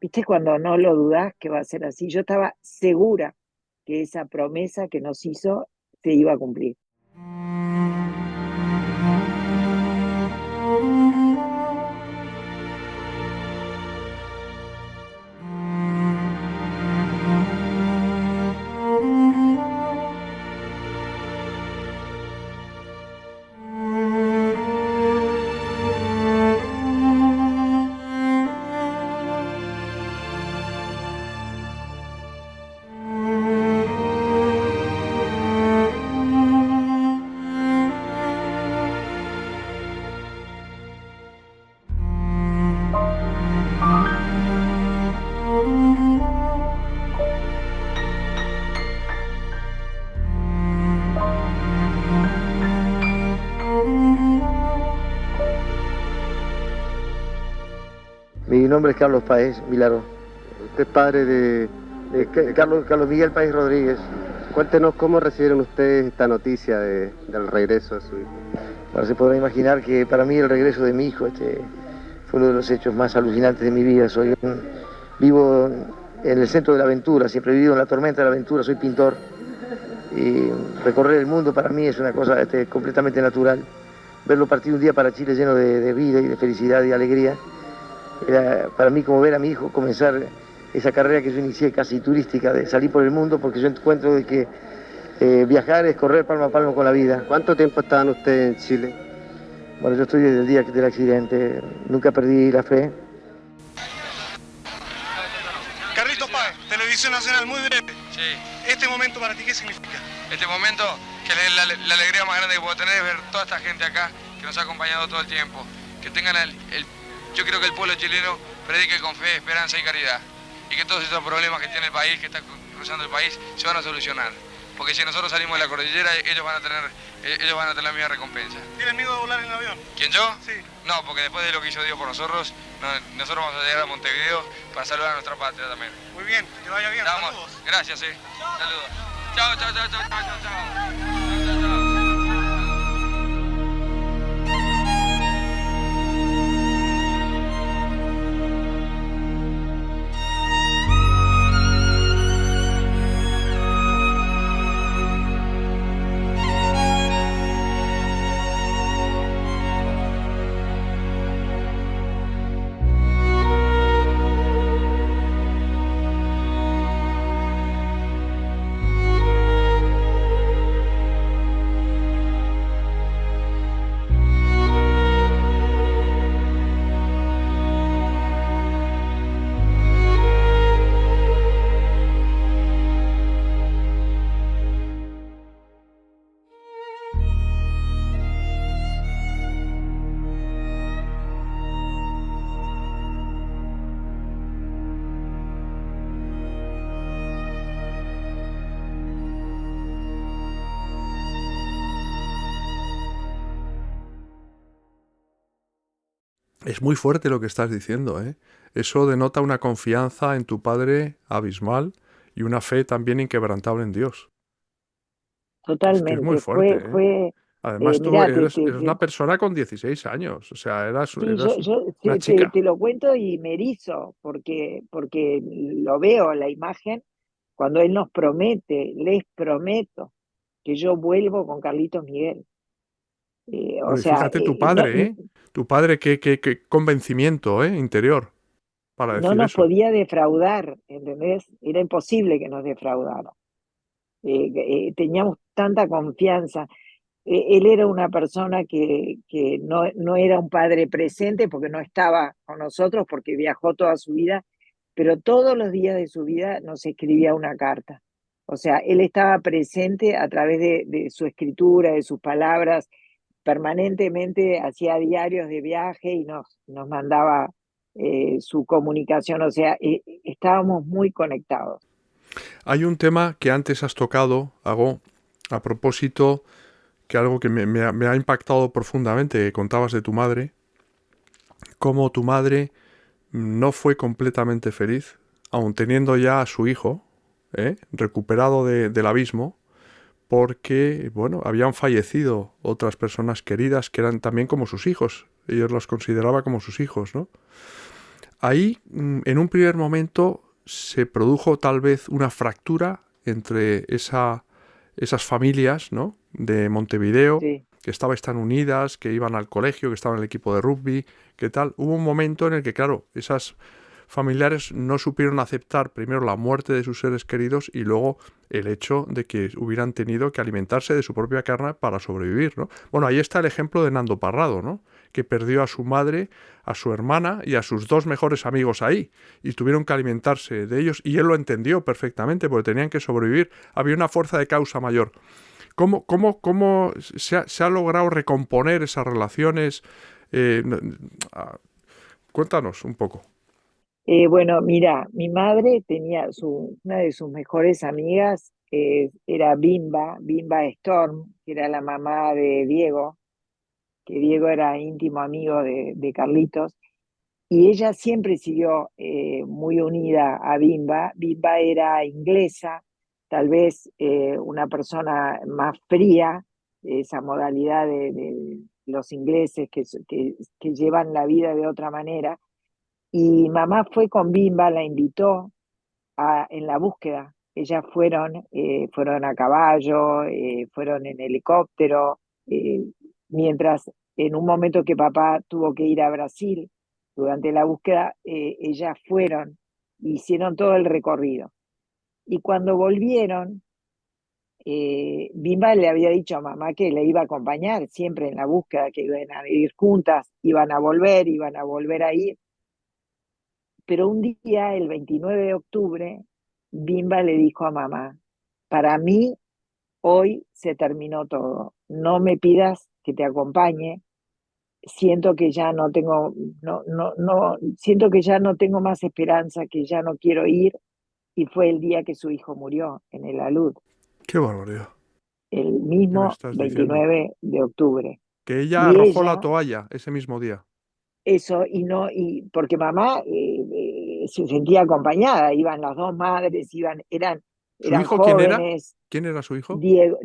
¿Viste cuando no lo dudás que va a ser así? Yo estaba segura que esa promesa que nos hizo se iba a cumplir. Mi nombre es Carlos Páez Milaro. Usted es padre de Carlos Miguel Páez Rodríguez. Cuéntenos cómo recibieron ustedes esta noticia del regreso de su hijo. Bueno, se podrá imaginar que para mí el regreso de mi hijo fue uno de los hechos más alucinantes de mi vida. Vivo en el centro de la aventura, siempre he vivido en la tormenta de la aventura, soy pintor. Y recorrer el mundo para mí es una cosa completamente natural. Verlo partir un día para Chile lleno de vida y de felicidad y alegría. Era para mí como ver a mi hijo comenzar esa carrera que yo inicié casi turística, de salir por el mundo, porque yo encuentro de que viajar es correr palmo a palmo con la vida. ¿Cuánto tiempo estaban ustedes en Chile? Bueno, yo estoy desde el día del accidente, nunca perdí la fe. Carlitos Páez, Televisión Nacional, muy breve. Sí. ¿Este momento para ti qué significa? Este momento, que la alegría más grande que puedo tener es ver toda esta gente acá que nos ha acompañado todo el tiempo. Que tengan yo creo que el pueblo chileno predique con fe, esperanza y caridad. Y que todos estos problemas que tiene el país, que está cruzando el país, se van a solucionar. Porque si nosotros salimos de la cordillera, ellos van a tener la misma recompensa. ¿Tienes miedo de volar en el avión? ¿Quién, yo? Sí. No, porque después de lo que hizo Dios por nosotros, nosotros vamos a llegar a Montevideo para saludar a nuestra patria también. Muy bien, que vaya bien. Vamos. Saludos. Gracias, saludos. Chao, chao, chao, chao, chao, chao, chao. Es muy fuerte lo que estás diciendo, ¿eh? Eso denota una confianza en tu padre abismal y una fe también inquebrantable en Dios. Es que es muy Totalmente. fuerte, ¿eh? Fue, Además, tú mirá, eres una persona con 16 años, o sea, sí, eras yo una chica. te lo cuento y me erizo, porque lo veo, la imagen, cuando él nos promete, les prometo que yo vuelvo con Carlitos Miguel. O Bueno, y sea, fíjate tu padre, ¿eh? Tu padre, qué convencimiento, ¿eh? Interior para no decir nos eso. podía defraudar, ¿entendés? Era imposible que nos defraudara. Teníamos tanta confianza. Él era una persona que no era un padre presente porque no estaba con nosotros, porque viajó toda su vida, pero todos los días de su vida nos escribía una carta. O sea, él estaba presente a través de su escritura, de sus palabras, permanentemente hacía diarios de viaje y nos mandaba su comunicación, o sea, estábamos muy conectados. Hay un tema que antes has tocado, Hago, a propósito, que algo que me ha impactado profundamente, que contabas de tu madre, cómo tu madre no fue completamente feliz, aun teniendo ya a su hijo, recuperado del abismo, porque, bueno, habían fallecido otras personas queridas que eran también como sus hijos. Ellos los consideraba como sus hijos, ¿no? Ahí, en un primer momento, se produjo tal vez una fractura entre esas familias, ¿no? De Montevideo, Sí. que estaban tan unidas, que iban al colegio, que estaban en el equipo de rugby, que tal. Hubo un momento en el que, claro, esas familiares no supieron aceptar primero la muerte de sus seres queridos y luego el hecho de que hubieran tenido que alimentarse de su propia carne para sobrevivir, ¿no? Bueno, ahí está el ejemplo de Nando Parrado, ¿no? Que perdió a su madre, a su hermana y a sus dos mejores amigos ahí y tuvieron que alimentarse de ellos y él lo entendió perfectamente porque tenían que sobrevivir. Había una fuerza de causa mayor. ¿Cómo se ha logrado recomponer esas relaciones? Eh, Cuéntanos un poco. Bueno, mira, mi madre tenía una de sus mejores amigas, era Bimba Storm, que era la mamá de Diego, que Diego era íntimo amigo de Carlitos, y ella siempre siguió muy unida a Bimba. Bimba era inglesa, tal vez una persona más fría, esa modalidad de los ingleses que llevan la vida de otra manera. Y mamá fue con Bimba, la invitó en la búsqueda. Ellas fueron a caballo, fueron en helicóptero, mientras en un momento que papá tuvo que ir a Brasil durante la búsqueda, ellas fueron, hicieron todo el recorrido. Y cuando volvieron, Bimba le había dicho a mamá que le iba a acompañar siempre en la búsqueda, que iban a ir juntas, iban a volver a ir. Pero un día, el 29 de octubre, Bimba le dijo a mamá, para mí hoy se terminó todo, no me pidas que te acompañe, siento que ya no tengo, siento que ya no tengo más esperanza, que ya no quiero ir, y fue el día que su hijo murió en el alud, Qué barbaridad. el ¿Qué me mismo estás diciendo? 29 de octubre. Que ella Y arrojó la ella, toalla ese mismo día. eso, y porque mamá se sentía acompañada, iban las dos madres, ¿Su eran hijo quién era? jóvenes. ¿Quién era su hijo? Diego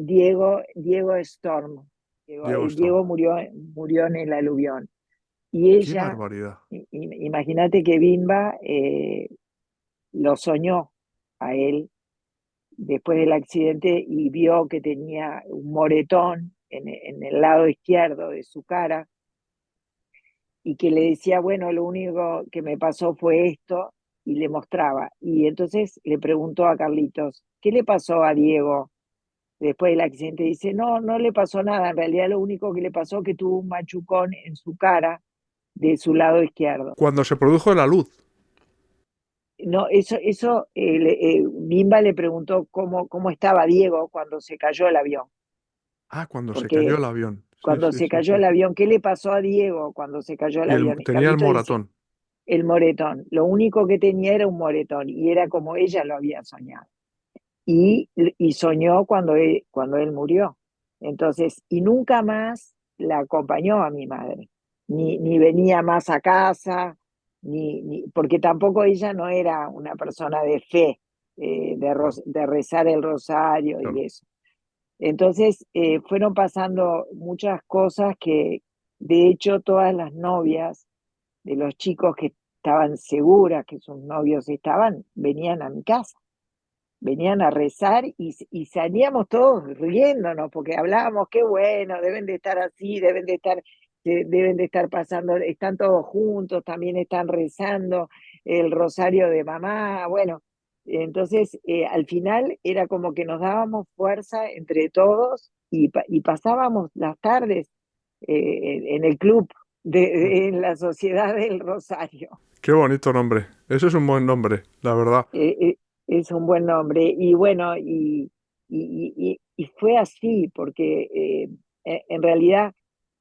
Storm. Diego Storm. Diego murió en el aluvión. Y Qué ella, barbaridad. imagínate que Bimba lo soñó a él después del accidente y vio que tenía un moretón en el lado izquierdo de su cara y que le decía, bueno, lo único que me pasó fue esto, y le mostraba. Y entonces le preguntó a Carlitos, ¿qué le pasó a Diego después del accidente? Dice, no, no le pasó nada, en realidad lo único que le pasó es que tuvo un machucón en su cara de su lado izquierdo. Cuando se produjo la luz. No, Bimba le preguntó cómo estaba Diego cuando se cayó el avión, Ah, cuando se cayó porque el avión. Sí, cuando sí, se sí, cayó sí. el avión, ¿qué le pasó a Diego cuando se cayó el Y avión? Y tenía el Carlito dice, moratón. el moretón. Lo único que tenía era un moretón y era como ella lo había soñado. Y soñó cuando él murió. Entonces, y nunca más la acompañó a mi madre. ni venía más a casa, porque tampoco ella no era una persona de fe, de rezar el rosario Claro. y eso. Entonces fueron pasando muchas cosas que, de hecho, todas las novias de los chicos que estaban seguras que sus novios estaban, venían a mi casa, venían a rezar y salíamos todos riéndonos porque hablábamos, qué bueno, deben de estar así, deben de estar pasando, están todos juntos, también están rezando el rosario de mamá, bueno, entonces al final era como que nos dábamos fuerza entre todos y pasábamos las tardes en el club, en la Sociedad del Rosario. Qué bonito nombre. Ese es un buen nombre, la verdad. Es un buen nombre. Y bueno, y fue así, porque en realidad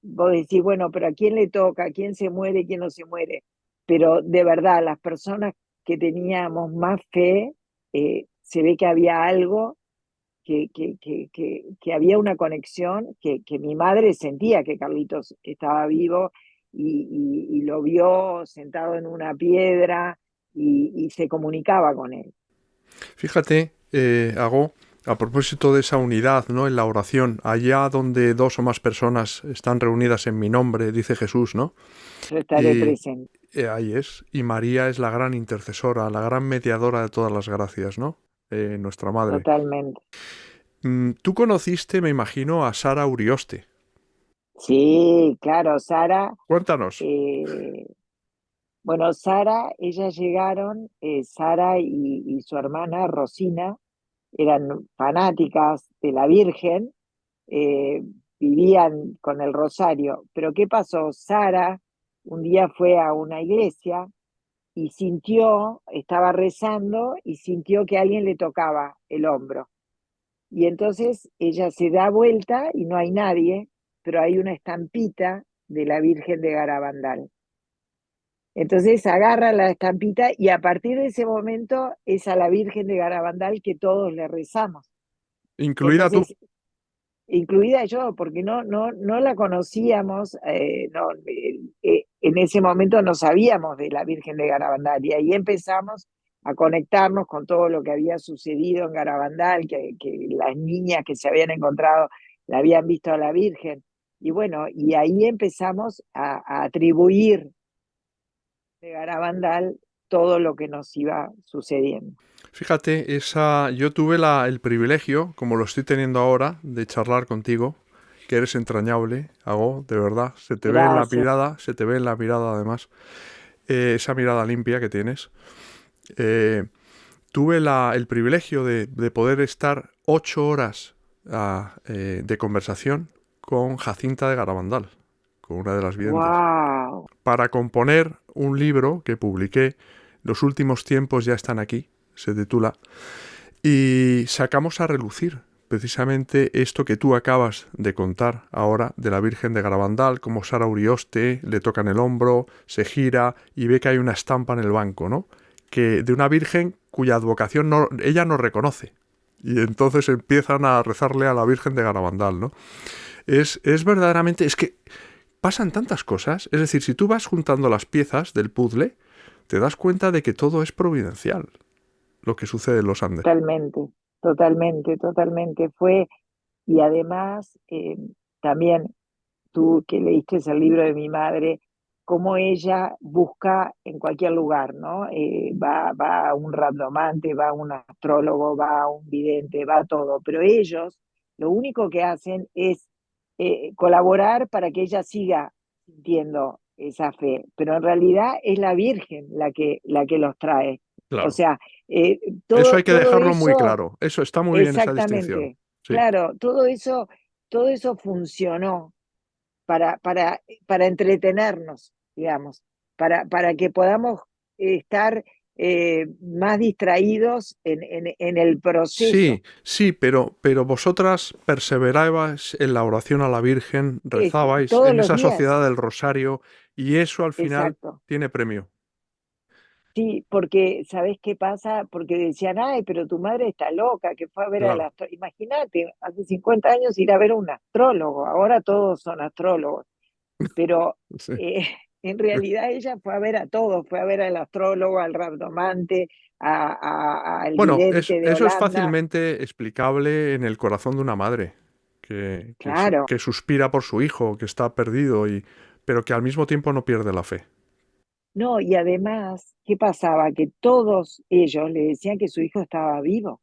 vos decís, bueno, pero ¿a quién le toca? ¿A quién se muere? ¿Quién no se muere? Pero de verdad, las personas que teníamos más fe, se ve que había algo, que había una conexión, que mi madre sentía que Carlitos estaba vivo y lo vio sentado en una piedra y se comunicaba con él. Fíjate, Agó, a propósito de esa unidad, ¿no? En la oración, allá donde dos o más personas están reunidas en mi nombre, dice Jesús, ¿no? Yo estaré Y presente. ahí es. Y María es la gran intercesora, la gran mediadora de todas las gracias, ¿no? Nuestra madre. Totalmente. Tú conociste, me imagino, a Sara Urioste. Sí, claro, Sara, Cuéntanos. eh, bueno, Sara, ellas llegaron, Sara y su hermana Rosina eran fanáticas de la Virgen, eh, vivían con el rosario. Pero ¿qué pasó? Sara un día fue a una iglesia y sintió, estaba rezando y sintió que alguien le tocaba el hombro. Y entonces ella se da vuelta y no hay nadie, pero hay una estampita de la Virgen de Garabandal. Entonces agarra la estampita y a partir de ese momento es a la Virgen de Garabandal que todos le rezamos. Incluida tú. Entonces, incluida yo, porque no la conocíamos, en ese momento no sabíamos de la Virgen de Garabandal, y ahí empezamos a conectarnos con todo lo que había sucedido en Garabandal, que las niñas que se habían encontrado la habían visto a la Virgen, y bueno, y ahí empezamos a atribuir de Garabandal todo lo que nos iba sucediendo. Fíjate, yo tuve el privilegio, como lo estoy teniendo ahora, de charlar contigo, que eres entrañable, Agó, de verdad. Se te ve en la Gracias. mirada, se te ve en la mirada además, esa mirada limpia que tienes. Eh, Tuve el privilegio de poder estar 8 horas de conversación con Jacinta de Garabandal, con una de las videntes, ¡Wow! para componer un libro que publiqué. Los últimos tiempos ya están aquí, se titula, y sacamos a relucir precisamente esto que tú acabas de contar ahora de la Virgen de Garabandal, como Sara Urioste le toca en el hombro, se gira y ve que hay una estampa en el banco, ¿no? Que de una Virgen cuya advocación ella no reconoce. Y entonces empiezan a rezarle a la Virgen de Garabandal, ¿no? Es verdaderamente, es que pasan tantas cosas, es decir, si tú vas juntando las piezas del puzzle, te das cuenta de que todo es providencial, lo que sucede en los Andes. Totalmente, totalmente, totalmente. Y además, también tú que leíste el libro de mi madre, cómo ella busca en cualquier lugar, ¿no? Va a un randomante, va a un astrólogo, va a un vidente, va a todo, pero ellos lo único que hacen es colaborar para que ella siga sintiendo esa fe, pero en realidad es la Virgen la que los trae. O Claro. sea, Eso hay que todo dejarlo muy eso. claro. Eso está muy bien, esa distinción. Exactamente, Sí. claro, todo eso funcionó para entretenernos, digamos, para que podamos estar más distraídos en el proceso. Sí, sí, pero vosotras perseverabais en la oración a la Virgen, rezabais Todos en los esa días, sociedad del rosario y eso al final exacto. tiene premio. Sí, porque, ¿sabés qué pasa? Porque decían, ay, pero tu madre está loca, que fue a ver al Claro. astrólogo. Imagínate, hace 50 años ir a ver a un astrólogo, ahora todos son astrólogos. pero Sí. en realidad ella fue a ver a todos, fue a ver al astrólogo, al rabdomante, al Bueno, vidente de eso es Holanda. fácilmente explicable en el corazón de una madre Claro, que suspira por su hijo, que está perdido, pero que al mismo tiempo no pierde la fe. no, y además, ¿qué pasaba? Que todos ellos le decían que su hijo estaba vivo.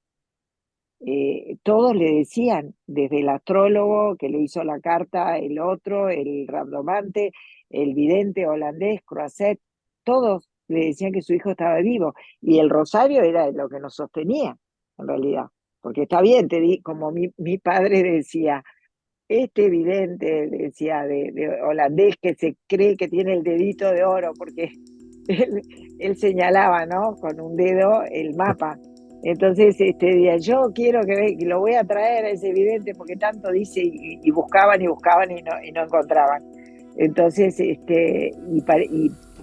Todos le decían, desde el astrólogo que le hizo la carta, el otro, el rabdomante, el vidente holandés, Croiset, todos le decían que su hijo estaba vivo. Y el rosario era lo que nos sostenía, en realidad. Porque está bien, como mi padre decía, este vidente, decía, de holandés que se cree que tiene el dedito de oro, porque él señalaba, ¿no? Con un dedo el mapa. Entonces, este día, yo quiero que lo voy a traer a ese vidente porque tanto dice, y buscaban y buscaban y no encontraban. Entonces, y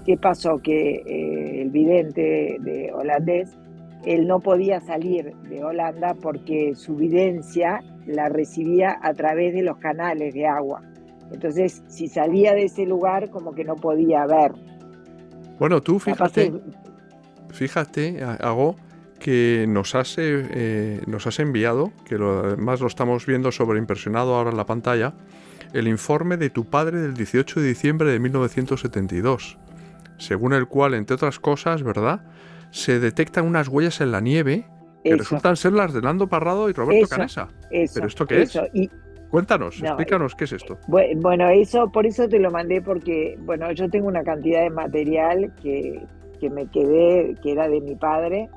¿qué pasó? Que el vidente de holandés, él no podía salir de Holanda porque su videncia la recibía a través de los canales de agua. Entonces, si salía de ese lugar, como que no podía ver. Bueno, tú Capaz que fíjate, Ago, que nos has enviado, que además lo estamos viendo sobreimpresionado ahora en la pantalla, el informe de tu padre del 18 de diciembre de 1972, según el cual, entre otras cosas, ¿verdad?, se detectan unas huellas en la nieve que eso, resultan ser las de Nando Parrado y Roberto eso, Canessa. ¿Pero eso, esto qué eso. es? Y Cuéntanos, no, explícanos qué es esto. bueno, eso, por eso te lo mandé, porque, bueno, yo tengo una cantidad de material que me quedé, que era de mi padre,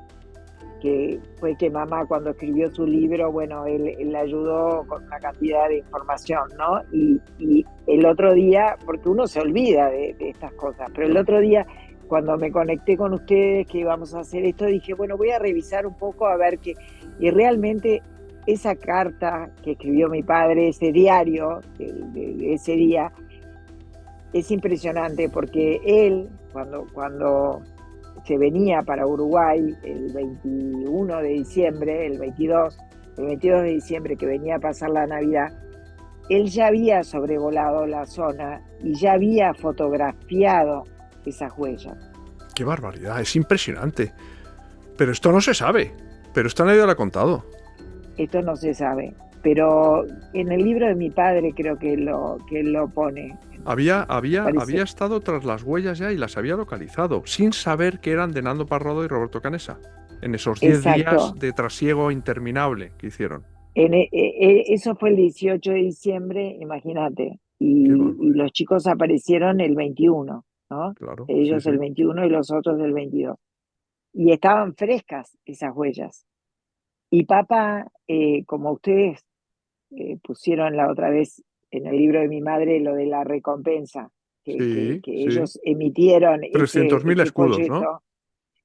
que fue que mamá cuando escribió su libro, bueno, él le ayudó con una cantidad de información, ¿no? Y el otro día, porque uno se olvida de estas cosas, pero el otro día, cuando me conecté con ustedes que íbamos a hacer esto, dije, bueno, voy a revisar un poco a ver qué, y realmente esa carta que escribió mi padre, ese diario de ese día, es impresionante porque él, cuando se venía para Uruguay el 21 de diciembre, el 22 de diciembre que venía a pasar la Navidad, él ya había sobrevolado la zona y ya había fotografiado esas huellas. ¡Qué barbaridad! Es impresionante. Pero esto no se sabe. Pero esto nadie lo ha contado. Esto no se sabe, pero en el libro de mi padre creo que él lo pone. Había estado tras las huellas ya y las había localizado, sin saber que eran de Nando Parrado y Roberto Canessa, en esos 10 días de trasiego interminable que hicieron. Eso fue el 18 de diciembre, imagínate, y los chicos aparecieron el 21, ¿no? Claro, Ellos sí. el 21 y los otros el 22. Y estaban frescas esas huellas. Y papá, como ustedes pusieron la otra vez en el libro de mi madre lo de la recompensa, que ellos emitieron 300.000 ese escudos, folleto. ¿no?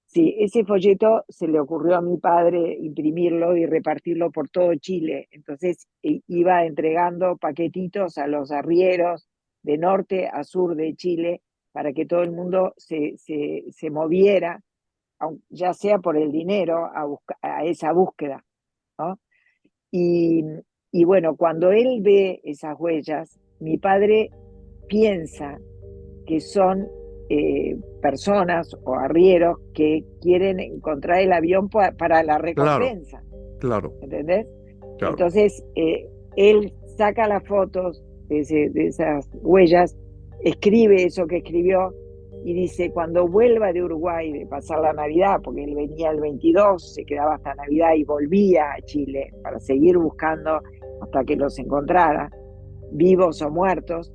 Sí, ese folleto se le ocurrió a mi padre imprimirlo y repartirlo por todo Chile. Entonces iba entregando paquetitos a los arrieros de norte a sur de Chile para que todo el mundo se moviera, ya sea por el dinero, a esa búsqueda, ¿no? Y bueno, cuando él ve esas huellas, mi padre piensa que son personas o arrieros que quieren encontrar el avión para la recompensa. Claro. ¿Entendés? Claro. Entonces, él saca las fotos de esas huellas, escribe eso que escribió y dice, cuando vuelva de Uruguay de pasar la Navidad, porque él venía el 22, se quedaba hasta Navidad y volvía a Chile para seguir buscando hasta que los encontrara, vivos o muertos,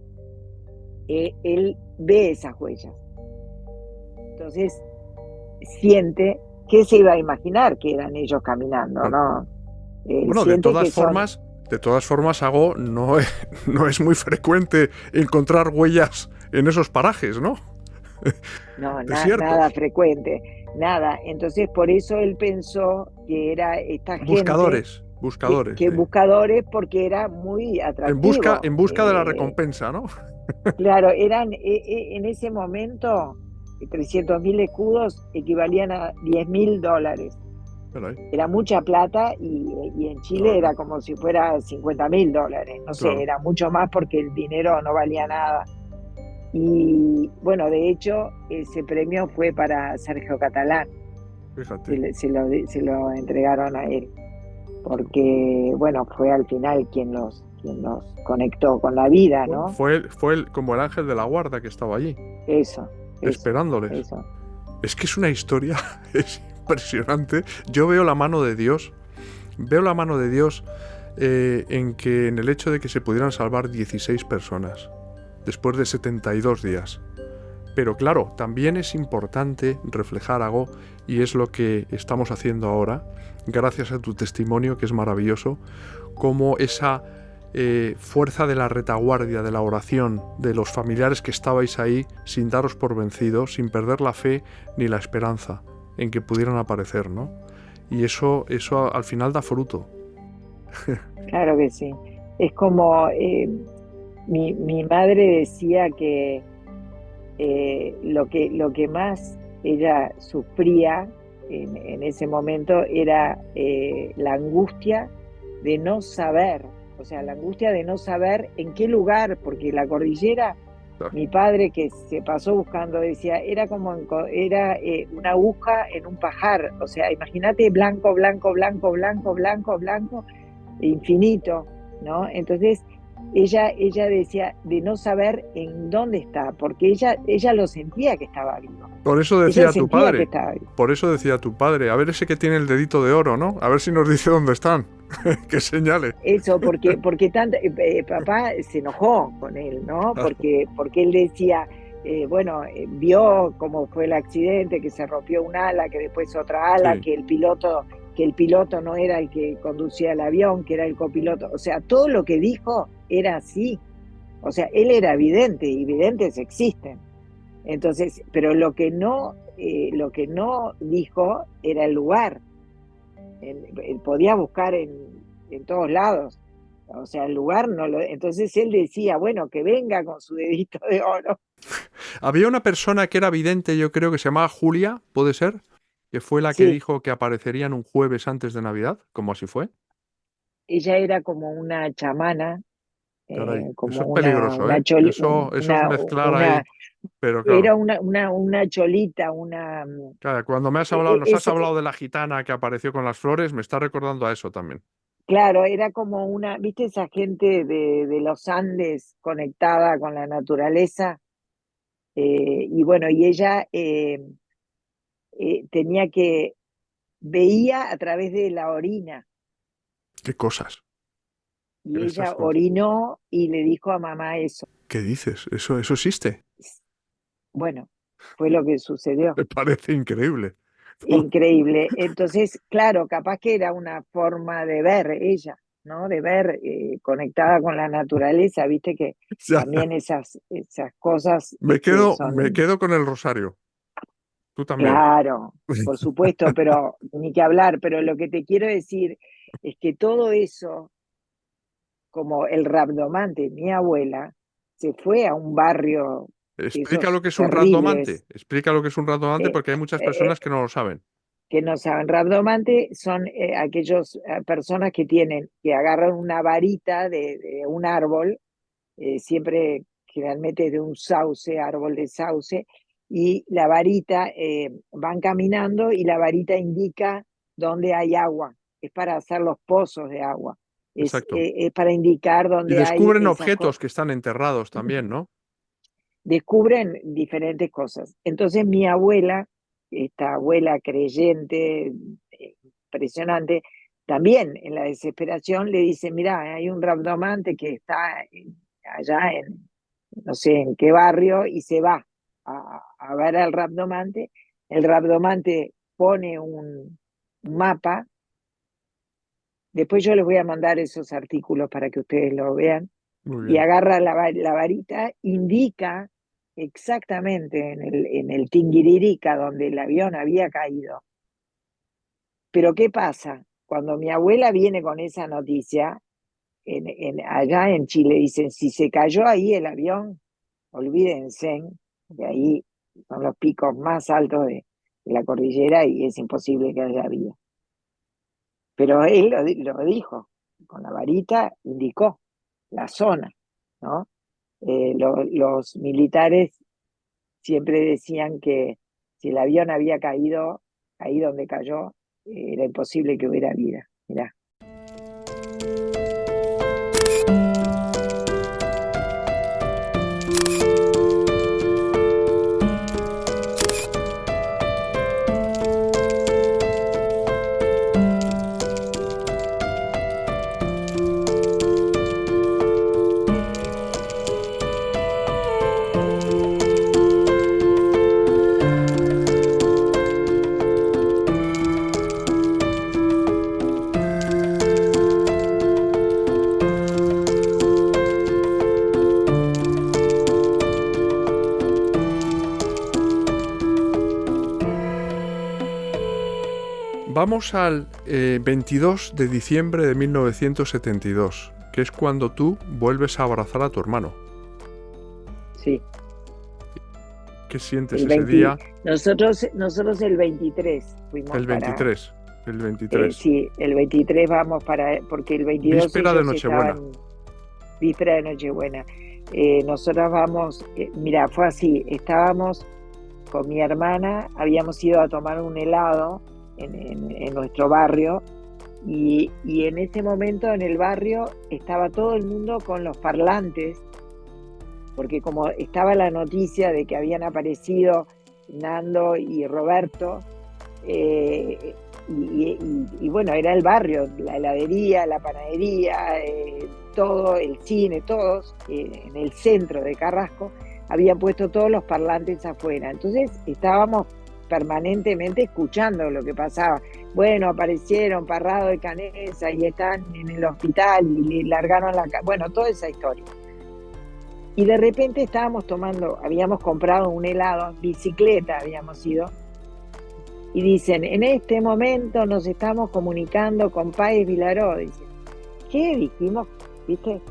él ve esas huellas. Entonces siente que se iba a imaginar que eran ellos caminando, ¿no? Bueno, de todas formas, Ago, no es muy frecuente encontrar huellas en esos parajes, ¿no? No, nada frecuente, nada. Entonces por eso él pensó que era esta gente... Buscadores. Buscadores, porque era muy atractivo. En busca de la recompensa, ¿no? Claro, eran en ese momento 300.000 escudos equivalían a $10.000. Era mucha plata y en Chile era como si fuera $50.000. No sé, era mucho más porque el dinero no valía nada. Y bueno, de hecho, ese premio fue para Sergio Catalán, Fíjate. se lo entregaron a él, porque bueno, fue al final quien los conectó con la vida, Bueno, ¿no? fue como el ángel de la guarda que estaba allí, Eso, eso, esperándoles. eso. Es que es una historia, es impresionante. Yo veo la mano de Dios, en el hecho de que se pudieran salvar 16 personas después de 72 días. Pero claro, también es importante reflejar algo, y es lo que estamos haciendo ahora, gracias a tu testimonio, que es maravilloso, como esa fuerza de la retaguardia, de la oración, de los familiares que estabais ahí sin daros por vencidos, sin perder la fe ni la esperanza en que pudieran aparecer, ¿no? Y eso al final da fruto. Claro que sí. Es como mi madre decía que lo que más ella sufría en ese momento era la angustia de no saber, o sea, la angustia de no saber en qué lugar, porque la cordillera, Claro. mi padre que se pasó buscando decía, era como era una aguja en un pajar, o sea, imagínate blanco, blanco, blanco, blanco, blanco, blanco, infinito, ¿no? Entonces ella decía de no saber en dónde está, porque ella lo sentía que estaba vivo. Por eso Ella decía tu sentía que padre, estaba vivo. por eso decía tu padre, a ver ese que tiene el dedito de oro, ¿no? A ver si nos dice dónde están, que señale. Eso, porque tanto, papá se enojó con él, ¿no? Porque él decía, bueno, vio cómo fue el accidente, que se rompió un ala, que después otra ala, Sí, que el piloto no era el que conducía el avión, que era el copiloto. O sea, todo lo que dijo era así. O sea, él era vidente, y videntes existen. Entonces, pero lo que no dijo era el lugar. Él podía buscar en todos lados. O sea, el lugar no lo. Entonces él decía, bueno, que venga con su dedito de oro. había una persona que era vidente, yo creo que se llamaba Julia, ¿puede ser? Que fue la que Sí, dijo que aparecerían un jueves antes de Navidad, como así fue. ella era como una chamana, Caray, eso como es peligroso, ¿eh? Eso es mezclar ahí, pero claro. era una cholita, Claro, cuando nos has eso, hablado de la gitana que apareció con las flores, me está recordando a eso también. claro, era como ¿viste esa gente de los Andes conectada con la naturaleza? Y bueno, y ella tenía veía a través de la orina, ¿Qué cosas? y ¿Qué me estás ella contando? orinó y le dijo a mamá eso. ¿Qué dices? ¿Eso existe? Bueno, fue lo que sucedió. Me parece increíble. Increíble. Entonces, claro, capaz que era una forma de ver ella, ¿no? De ver conectada con la naturaleza, viste que Ya, también esas cosas me son, quedo con el rosario. Tú también. claro, por supuesto, pero ni que hablar, pero lo que te quiero decir es que todo eso, como el rabdomante, mi abuela, se fue a un barrio de Explica lo esos que es un terribles, rabdomante. Explica lo que es un rabdomante eh, porque hay muchas eh, personas que no lo saben. que no saben. Rabdomante son aquellos personas que que agarran una varita de un árbol, siempre generalmente de un sauce, árbol de sauce, y la varita van caminando y la varita indica dónde hay agua. Es para hacer los pozos de agua. Exacto. Es para indicar Y dónde hay descubren esas objetos cosas. que están enterrados también, ¿no? Descubren diferentes cosas. Entonces mi abuela, esta abuela creyente, impresionante, también en la desesperación le dice, mira, hay un rabdomante que está allá en no sé en qué barrio, y se va a ver al rabdomante. El rabdomante pone un mapa, después yo les voy a mandar esos artículos para que ustedes lo vean, Muy y bien. agarra la varita, indica exactamente en el Tinguiririca donde el avión había caído. Pero ¿qué pasa? Cuando mi abuela viene con esa noticia, allá en Chile dicen, si se cayó ahí el avión, olvídense, que ahí son los picos más altos de la cordillera y es imposible que haya vida. Pero él lo dijo, con la varita indicó la zona, ¿no? Los militares siempre decían que si el avión había caído ahí donde cayó, era imposible que hubiera vida. Mirá. Vamos al 22 de diciembre de 1972, que es cuando tú vuelves a abrazar a tu hermano. Sí. ¿Qué sientes El ese 20 día? Nosotros el 23 fuimos El 23. El 23. sí, el 23 vamos porque el 22 Víspera de ellos Nochebuena. estaban víspera de Nochebuena. Nosotros vamos, mira, fue así, estábamos con mi hermana, habíamos ido a tomar un helado en nuestro barrio y en ese momento en el barrio estaba todo el mundo con los parlantes, porque como estaba la noticia de que habían aparecido Nando y Roberto, y bueno, era el barrio, la heladería, la panadería, todo, el cine, todos, en el centro de Carrasco, habían puesto todos los parlantes afuera. Entonces estábamos permanentemente escuchando lo que pasaba. Bueno, aparecieron Parrado de Canesa y están en el hospital y le largaron bueno, toda esa historia. Y de repente estábamos habíamos comprado un helado, bicicleta habíamos ido, y dicen, en este momento nos estamos comunicando con Páez Vilaró. Dicen, ¿qué dijimos? ¿Viste?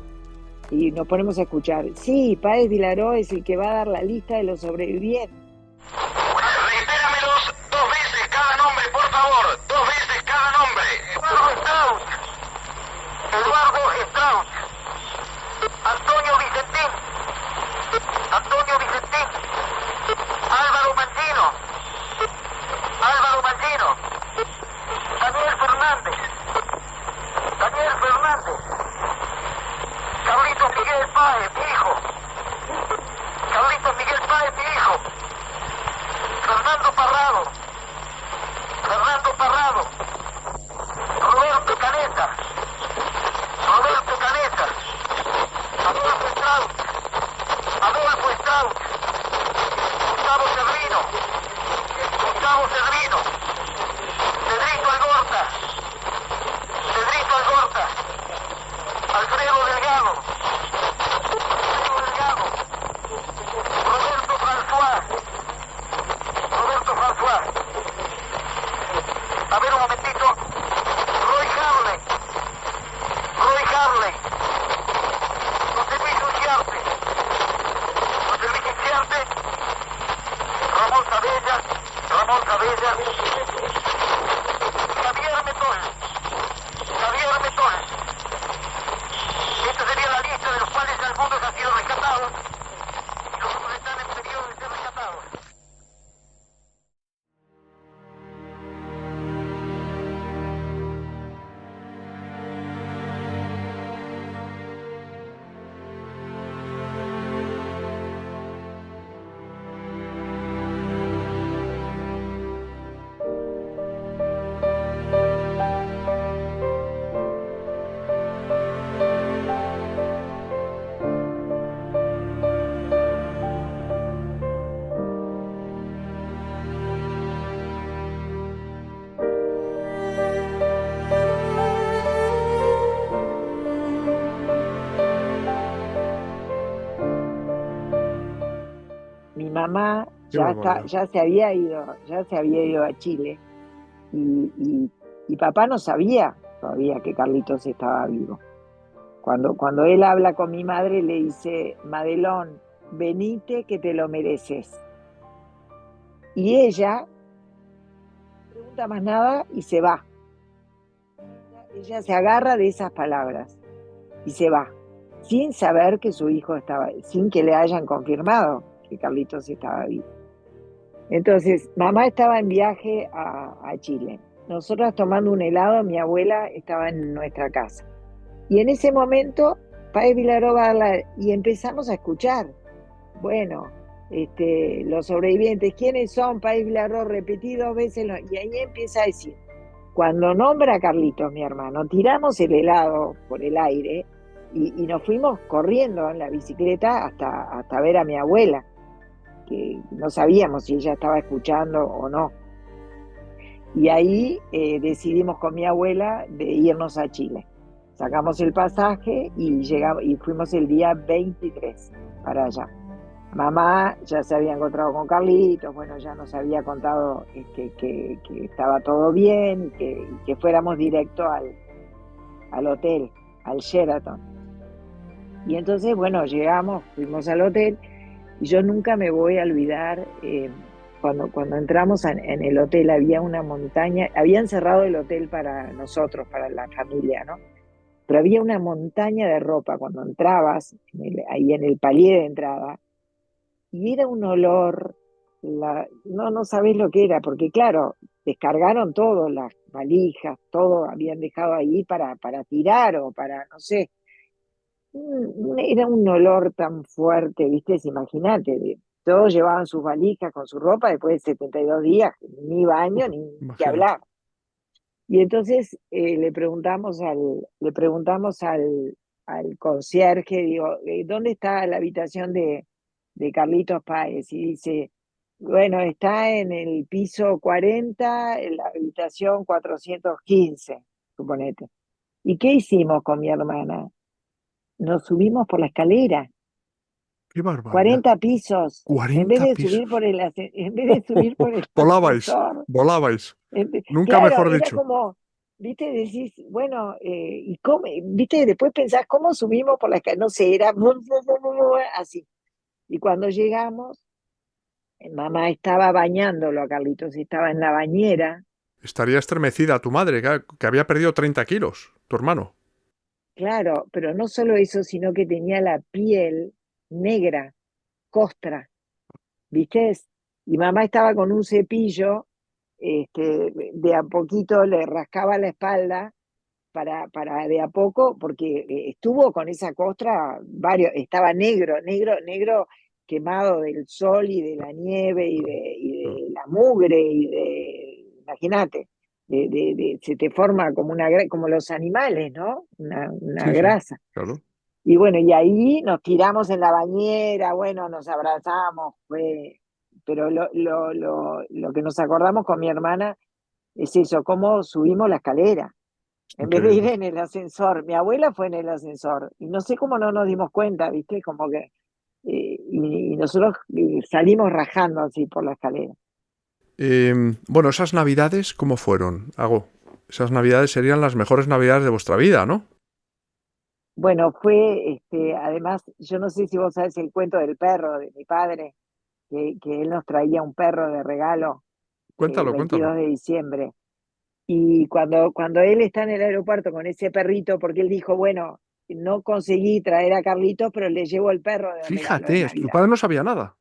Y nos ponemos a escuchar. Sí, Páez Vilaró es el que va a dar la lista de los sobrevivientes. Reitéramelos 2 veces cada nombre, por favor. 2 veces cada nombre. Eduardo Strauss. Antonio Vicentín. Álvaro Mangino. Daniel Fernández. Carlitos Miguel Páez, mi hijo. Fernando Parrado. Roberto Caneta. Adolfo Strauss. Gustavo Cervino. Cedrito Algorta. Alfredo Delgado. Roberto François. A ver un momentito. Roy Harley. José Luis Uciarte. Ramón Sabella. Javier Metol. Esta sería la lista de los cuales algunos han sido rescatados y los otros están en periodo de ser rescatados. Mi mamá Qué barbaridad. ya se había ido a Chile y papá no sabía todavía que Carlitos estaba vivo. Cuando él habla con mi madre le dice, Madelón, venite que te lo mereces. Y ella no pregunta más nada y se va. Ella se agarra de esas palabras y se va. sin saber que su hijo estaba, sin que le hayan confirmado que Carlitos estaba vivo. Entonces, mamá estaba en viaje a Chile. Nosotros tomando un helado, mi abuela estaba en nuestra casa. Y en ese momento, Páez Vilaró va a dar y empezamos a escuchar. Bueno, los sobrevivientes, ¿quiénes son? Páez Vilaró repetí 2 veces, y ahí empieza a decir, cuando nombra a Carlitos, mi hermano, tiramos el helado por el aire y nos fuimos corriendo en la bicicleta hasta ver a mi abuela, que no sabíamos si ella estaba escuchando o no. Y ahí decidimos con mi abuela de irnos a Chile. Sacamos el pasaje y fuimos el día 23 para allá. Mamá ya se había encontrado con Carlitos, bueno, ya nos había contado que estaba todo bien y que fuéramos directo al hotel, al Sheraton. Y entonces, bueno, llegamos, fuimos al hotel y yo nunca me voy a olvidar, cuando entramos en el hotel había una montaña, habían cerrado el hotel para nosotros, para la familia, ¿no? Pero había una montaña de ropa cuando entrabas, ahí en el palier de entrada, y era un olor, no sabés lo que era, porque claro, descargaron todo, las valijas, todo habían dejado ahí para tirar o para, no sé. Era un olor tan fuerte, ¿viste? Imagínate, todos llevaban sus valijas con su ropa después de 72 días, ni baño, ni que Imagínate. hablar. Y entonces le preguntamos al concierge, digo, ¿dónde está la habitación de Carlitos Páez? Y dice, bueno, está en el piso 40, en la habitación 415, suponete. ¿Y qué hicimos con mi hermana? Nos subimos por la escalera, ¡Qué barbaridad! 40 pisos, en vez 40 de subir pisos. en vez de subir por el Volabais, ascensor. volabais. Nunca Claro, mejor era dicho. como, viste, decís, bueno, y cómo, viste, después pensás, ¿cómo subimos por la escalera? No sé, era así. Y cuando llegamos, mamá estaba bañándolo a Carlitos, estaba en la bañera, Estaría estremecida tu madre, que había perdido 30 kilos, tu hermano. claro, pero no solo eso, sino que tenía la piel negra, costra, ¿viste? Y mamá estaba con un cepillo, de a poquito le rascaba la espalda para de a poco, porque estuvo con esa costra estaba negro, negro, negro, quemado del sol y de la nieve y de la mugre imagínate, se te forma como los animales, ¿no? Una Sí, sí, grasa. claro. Y bueno, y ahí nos tiramos en la bañera, bueno, nos abrazamos, pero lo que nos acordamos con mi hermana es eso, cómo subimos la escalera en vez de ir Increíble. en el ascensor. Mi abuela fue en el ascensor y no sé cómo no nos dimos cuenta, ¿viste? Como que, y nosotros salimos rajando así por la escalera. Bueno, esas navidades, ¿cómo fueron, Ago? Esas navidades serían las mejores navidades de vuestra vida, ¿no? Bueno, además, yo no sé si vos sabés el cuento del perro de mi padre, que él nos traía un perro de regalo el Cuéntalo, 22 cuéntalo. de diciembre. Y cuando él está en el aeropuerto con ese perrito, porque él dijo, bueno, no conseguí traer a Carlitos, pero le llevo el perro de regalo de Fíjate, tu Navidad. padre no sabía nada.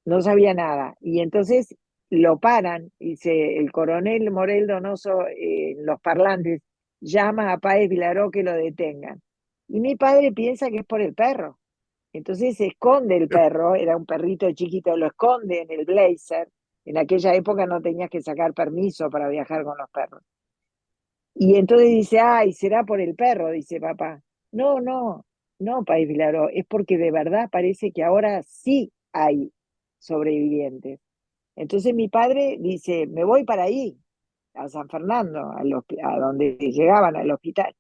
No sabía nada. Y entonces lo paran, dice el coronel Morel Donoso, en los parlantes, llama a Páez Vilaró que lo detengan. Y mi padre piensa que es por el perro. Entonces se esconde el perro, era un perrito chiquito, lo esconde en el blazer. En aquella época no tenías que sacar permiso para viajar con los perros. Y entonces dice, ay, será por el perro, dice papá. No, no, no, País Vilaró, es porque de verdad parece que ahora sí hay sobrevivientes. Entonces mi padre dice, me voy para ahí, a San Fernando, a donde llegaban al hospital.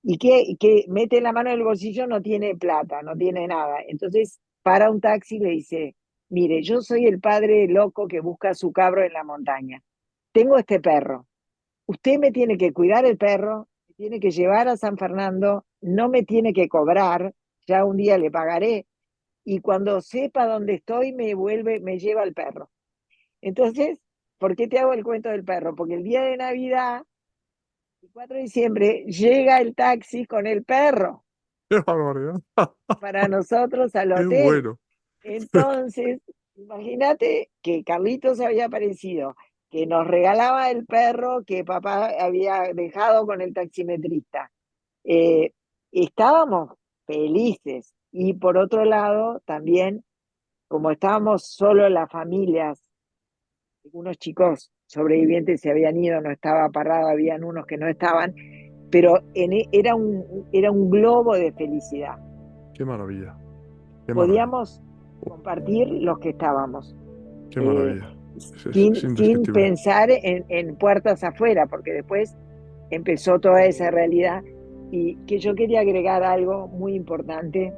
Y que mete la mano en el bolsillo, no tiene plata, no tiene nada. Entonces para un taxi y le dice, mire, yo soy el padre loco que busca a su cabro en la montaña. Tengo este perro. Usted me tiene que cuidar el perro, me tiene que llevar a San Fernando, no me tiene que cobrar, ya un día le pagaré, y cuando sepa dónde estoy, me lleva el perro. Entonces, ¿por qué te hago el cuento del perro? Porque el día de Navidad, el 4 de diciembre, llega el taxi con el perro. Qué barbaridad. para nosotros al Qué hotel. bueno. Entonces, imagínate que Carlitos había aparecido, que nos regalaba el perro que papá había dejado con el taximetrista. Eh, Estábamos felices. Y por otro lado, también, como estábamos solo las familias, algunos chicos sobrevivientes se habían ido, no estaba Parrado, habían unos que no estaban, pero era un globo de felicidad. Qué maravilla. Qué maravilla. Podíamos compartir los que estábamos, Qué eh, maravilla. Es sin indescriptible. pensar en puertas afuera, porque después empezó toda esa realidad. Y que yo quería agregar algo muy importante,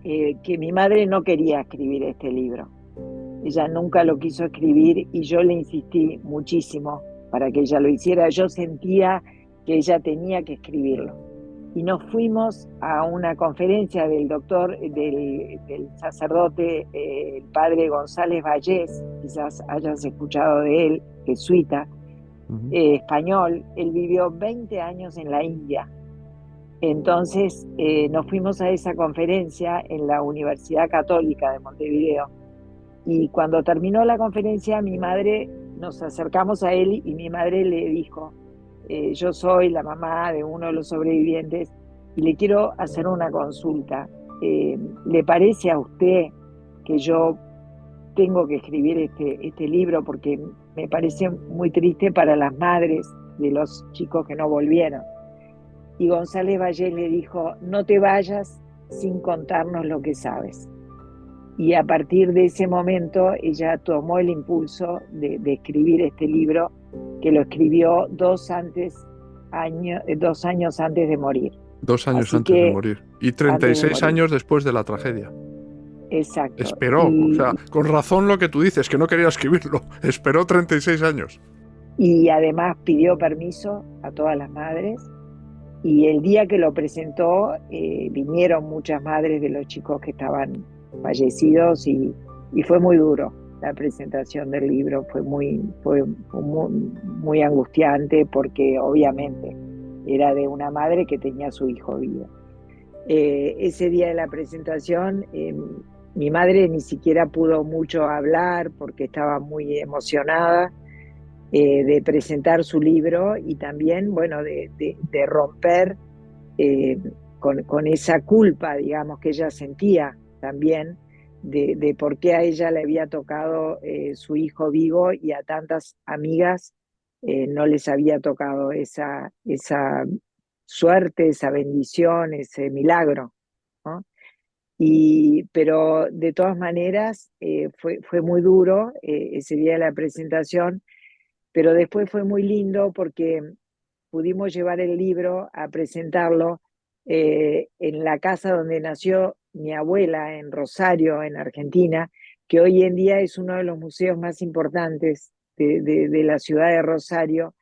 que mi madre no quería escribir este libro. Ella nunca lo quiso escribir y yo le insistí muchísimo para que ella lo hiciera. Yo sentía que ella tenía que escribirlo. Y nos fuimos a una conferencia del doctor, del sacerdote, el padre González Vallés, quizás hayas escuchado de él, jesuita, español. Él vivió 20 años en la India. Entonces nos fuimos a esa conferencia en la Universidad Católica de Montevideo. Y cuando terminó la conferencia, mi madre, nos acercamos a él y mi madre le dijo, yo soy la mamá de uno de los sobrevivientes y le quiero hacer una consulta. ¿Le parece a usted que yo tengo que escribir este libro? Porque me parece muy triste para las madres de los chicos que no volvieron. Y González Valle le dijo, no te vayas sin contarnos lo que sabes. Y a partir de ese momento ella tomó el impulso de escribir este libro, que lo escribió 2 años antes de morir. 2 años Así antes de que, morir. Y antes de 36 morir, años después de la tragedia. exacto. Esperó, o sea, con razón lo que tú dices, que no quería escribirlo. Esperó 36 años. Y además pidió permiso a todas las madres. Y el día que lo presentó, vinieron muchas madres de los chicos que estaban fallecidos y fue muy duro. La presentación del libro fue muy angustiante porque obviamente era de una madre que tenía a su hijo vivo. Ese día de la presentación, mi madre ni siquiera pudo mucho hablar porque estaba muy emocionada de presentar su libro y también, bueno, de romper con esa culpa, digamos, que ella sentía también de por qué a ella le había tocado su hijo vivo y a tantas amigas no les había tocado esa suerte, esa bendición, ese milagro, ¿no? Pero de todas maneras fue muy duro ese día de la presentación, pero después fue muy lindo porque pudimos llevar el libro a presentarlo en la casa donde nació mi abuela, en Rosario, en Argentina, que hoy en día es uno de los museos más importantes de la ciudad de Rosario,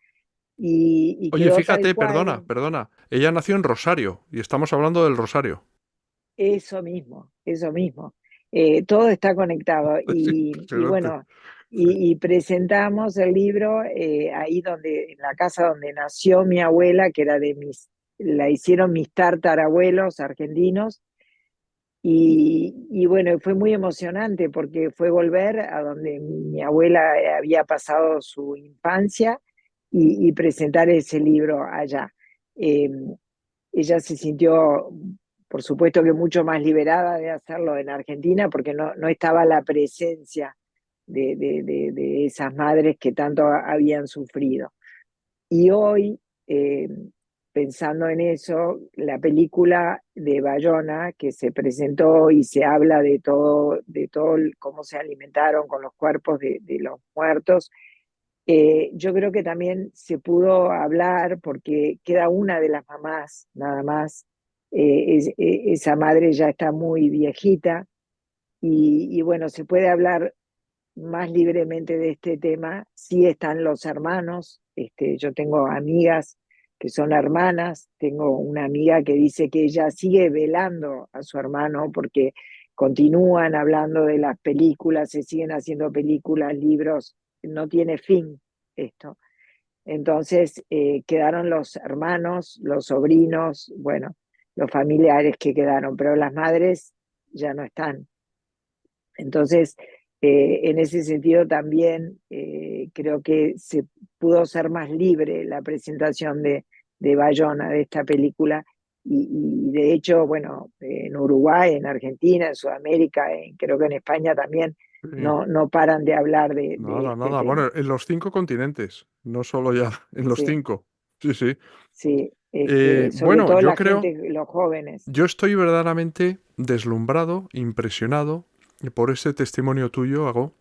y Oye, quedó tal fíjate, cual. perdona. Ella nació en Rosario y estamos hablando del Rosario. Eso mismo, eso mismo. Todo está conectado Es y impresionante. bueno, y presentamos el libro ahí donde, en la casa donde nació mi abuela, que era la hicieron mis tartarabuelos argentinos, y bueno, fue muy emocionante porque fue volver a donde mi abuela había pasado su infancia y presentar ese libro allá. Eh, Ella se sintió, por supuesto que mucho más liberada de hacerlo en Argentina, porque no estaba la presencia de esas madres que tanto habían sufrido. Y hoy, pensando en eso, la película de Bayona, que se presentó y se habla de todo cómo se alimentaron con los cuerpos de los muertos, yo creo que también se pudo hablar porque queda una de las mamás, nada más. Esa madre ya está muy viejita y bueno, se puede hablar más libremente de este tema. Sí están los hermanos, yo tengo amigas que son hermanas, tengo una amiga que dice que ella sigue velando a su hermano porque continúan hablando de las películas, se siguen haciendo películas, libros, no tiene fin esto. Entonces quedaron los hermanos, los sobrinos, bueno, los familiares que quedaron, pero las madres ya no están. Entonces, en ese sentido también creo que se pudo ser más libre la presentación de Bayona, de esta película, y de hecho, bueno, en Uruguay, en Argentina, en Sudamérica, creo que en España también, Sí. no paran de hablar de Nada, este nada. tema. Bueno, en los 5 continentes, no solo ya en los Sí, 5. Sí, sí. sí, sobre Bueno, todo yo la creo, gente, los jóvenes. yo estoy verdaderamente deslumbrado, impresionado por este testimonio tuyo, Ago,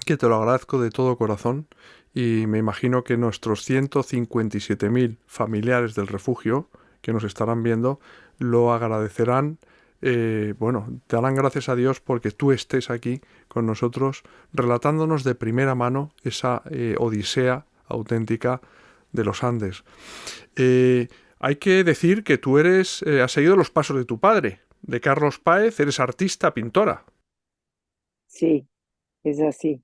que te lo agradezco de todo corazón y me imagino que nuestros 157.000 familiares del refugio que nos estarán viendo lo agradecerán. Bueno, te darán gracias a Dios porque tú estés aquí con nosotros relatándonos de primera mano esa odisea auténtica de los Andes. Eh, Hay que decir que tú has seguido los pasos de tu padre, de Carlos Páez, eres artista, pintora. Sí, es así.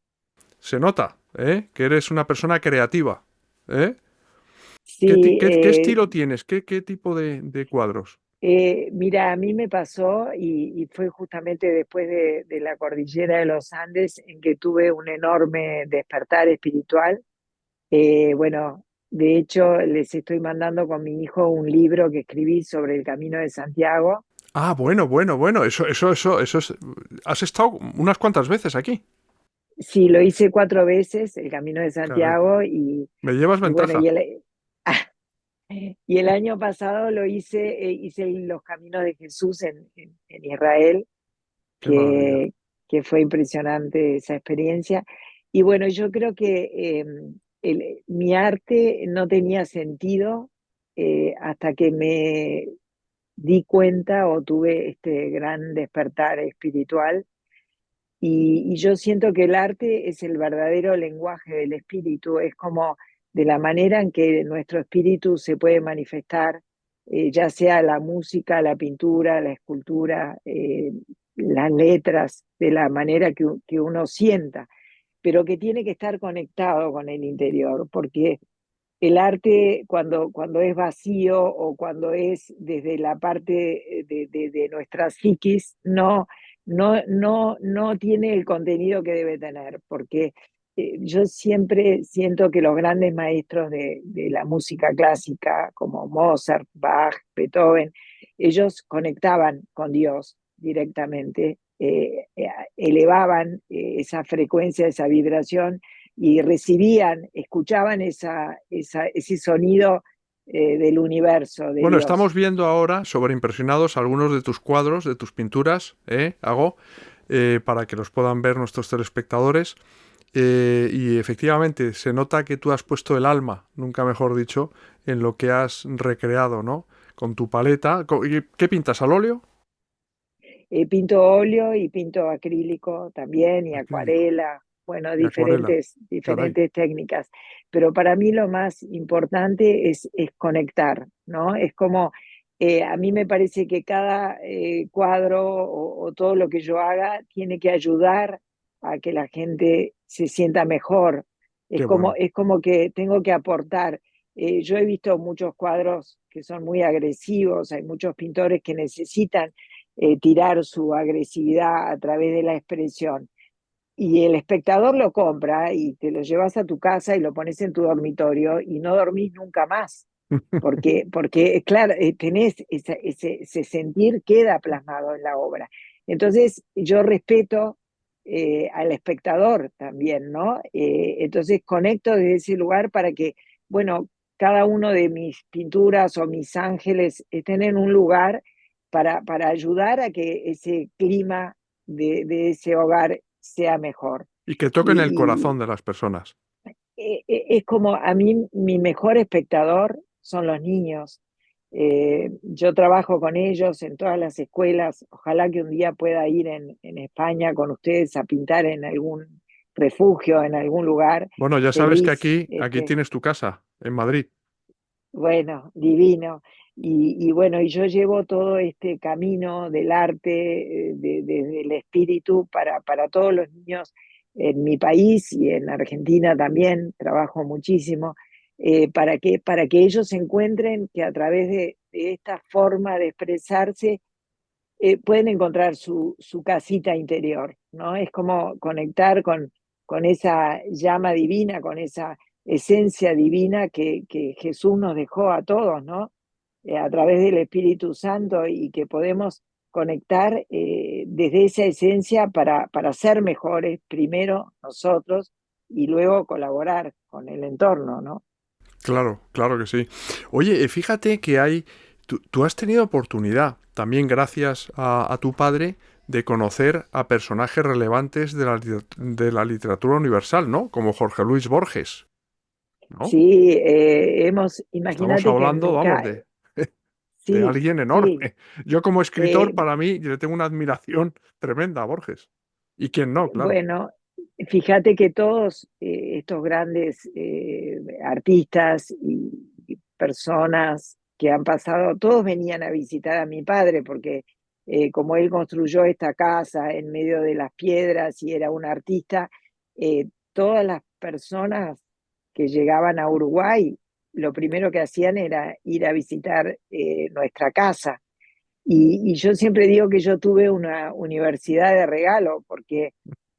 Se nota, ¿eh? Que eres una persona creativa, ¿eh? Sí, ¿Qué estilo tienes? ¿Qué tipo de cuadros? mira, a mí me pasó y fue justamente después de la cordillera de los Andes en que tuve un enorme despertar espiritual. Bueno, de hecho, les estoy mandando con mi hijo un libro que escribí sobre el Camino de Santiago. Ah, bueno. Eso es. Has estado unas cuantas veces aquí. Sí, lo hice 4 veces, el Camino de Caray. Santiago, Me llevas y bueno, ventaja. y el año pasado lo hice los Caminos de Jesús en Israel, Qué maravilla. que fue impresionante esa experiencia. Y bueno, yo creo que mi arte no tenía sentido hasta que me di cuenta o tuve este gran despertar espiritual. Y yo siento que el arte es el verdadero lenguaje del espíritu, es como de la manera en que nuestro espíritu se puede manifestar, ya sea la música, la pintura, la escultura, las letras, de la manera que uno sienta, pero que tiene que estar conectado con el interior, porque el arte cuando es vacío o cuando es desde la parte de nuestra psiquis, no tiene el contenido que debe tener, porque yo siempre siento que los grandes maestros de la música clásica, como Mozart, Bach, Beethoven, ellos conectaban con Dios directamente, elevaban esa frecuencia, esa vibración y recibían, escuchaban ese sonido del universo, de Bueno, Dios. estamos viendo ahora, sobreimpresionados, algunos de tus cuadros, de tus pinturas, Ago, para que los puedan ver nuestros telespectadores. Y efectivamente, se nota que tú has puesto el alma, nunca mejor dicho, en lo que has recreado, ¿no? Con tu paleta. ¿Qué pintas, al óleo? Pinto óleo y pinto acrílico también y Acrílico acuarela, bueno, y acuarela. Caray. diferentes técnicas. Pero para mí lo más importante es conectar, ¿no? Es como, a mí me parece que cada cuadro o todo lo que yo haga tiene que ayudar a que la gente se sienta mejor. Qué bueno. Es como que tengo que aportar. Yo he visto muchos cuadros que son muy agresivos, hay muchos pintores que necesitan tirar su agresividad a través de la expresión. Y el espectador lo compra y te lo llevas a tu casa y lo pones en tu dormitorio y no dormís nunca más. Porque claro, tenés ese sentir queda plasmado en la obra. Entonces, yo respeto al espectador también, ¿no? Entonces, conecto desde ese lugar para que, bueno, cada uno de mis pinturas o mis ángeles estén en un lugar para ayudar a que ese clima de ese hogar sea mejor. Y que toquen el Y, corazón de las personas. es como a mí mi mejor espectador son los niños. Yo trabajo con ellos en todas las escuelas. Ojalá que un día pueda ir en España con ustedes a pintar en algún refugio, en algún lugar. Bueno, ya sabes que Feliz. aquí tienes tu casa, en Madrid. Bueno, divino. Y bueno, y yo llevo todo este camino del arte, desde el espíritu para todos los niños en mi país y en Argentina también, trabajo muchísimo, para que ellos encuentren que a través de esta forma de expresarse, pueden encontrar su casita interior, ¿no? Es como conectar con esa llama divina, con esa esencia divina que Jesús nos dejó a todos, ¿no? A través del Espíritu Santo, y que podemos conectar desde esa esencia para ser mejores, primero nosotros y luego colaborar con el entorno, ¿no? Claro, claro que sí. Oye, fíjate que tú has tenido oportunidad, también gracias a tu padre, de conocer a personajes relevantes de la literatura universal, ¿no? Como Jorge Luis Borges, ¿no? Sí, Estamos imagínate que en hablando, mi vamos, casa, de sí, alguien sí, enorme. Yo como escritor, eh, para mí, yo le tengo una admiración tremenda a Borges. ¿Y quién no? Claro. bueno, fíjate que todos estos grandes artistas y personas que han pasado, todos venían a visitar a mi padre, porque como él construyó esta casa en medio de las piedras y era un artista, todas las personas que llegaban a Uruguay, lo primero que hacían era ir a visitar nuestra casa. Y yo siempre digo que yo tuve una universidad de regalo, porque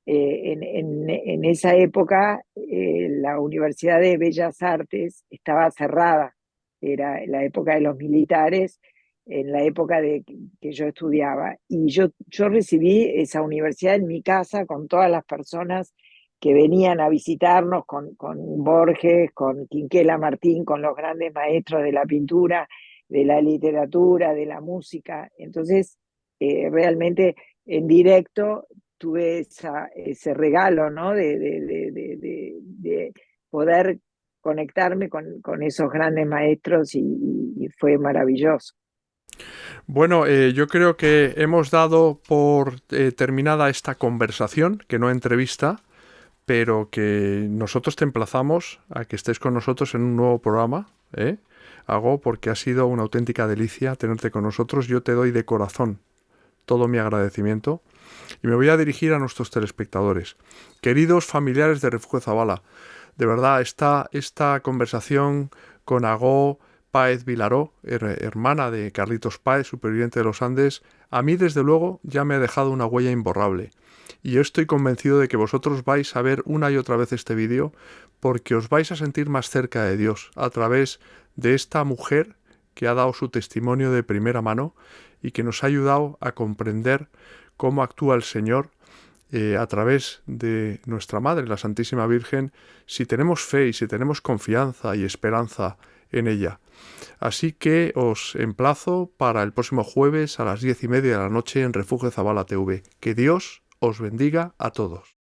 en esa época la Universidad de Bellas Artes estaba cerrada, era la época de los militares, en la época de que yo estudiaba. Y yo recibí esa universidad en mi casa con todas las personas que venían a visitarnos, con Borges, con Quinquela Martín, con los grandes maestros de la pintura, de la literatura, de la música. Entonces, realmente en directo tuve ese regalo, ¿no? De poder conectarme con esos grandes maestros, y fue maravilloso. Bueno, yo creo que hemos dado por terminada esta conversación, que no entrevista, pero que nosotros te emplazamos a que estés con nosotros en un nuevo programa, ¿eh? Hago porque ha sido una auténtica delicia tenerte con nosotros. Yo te doy de corazón todo mi agradecimiento y me voy a dirigir a nuestros telespectadores. Queridos familiares de Refugio Zavala, de verdad, esta conversación con Agó Páez Vilaró, hermana de Carlitos Páez, superviviente de los Andes, a mí desde luego ya me ha dejado una huella imborrable. Y yo estoy convencido de que vosotros vais a ver una y otra vez este vídeo porque os vais a sentir más cerca de Dios a través de esta mujer que ha dado su testimonio de primera mano y que nos ha ayudado a comprender cómo actúa el Señor a través de nuestra Madre, la Santísima Virgen, si tenemos fe y si tenemos confianza y esperanza en ella. Así que os emplazo para el próximo jueves a las 10:30 de la noche en Refugio Zavala TV. Que Dios os bendiga a todos.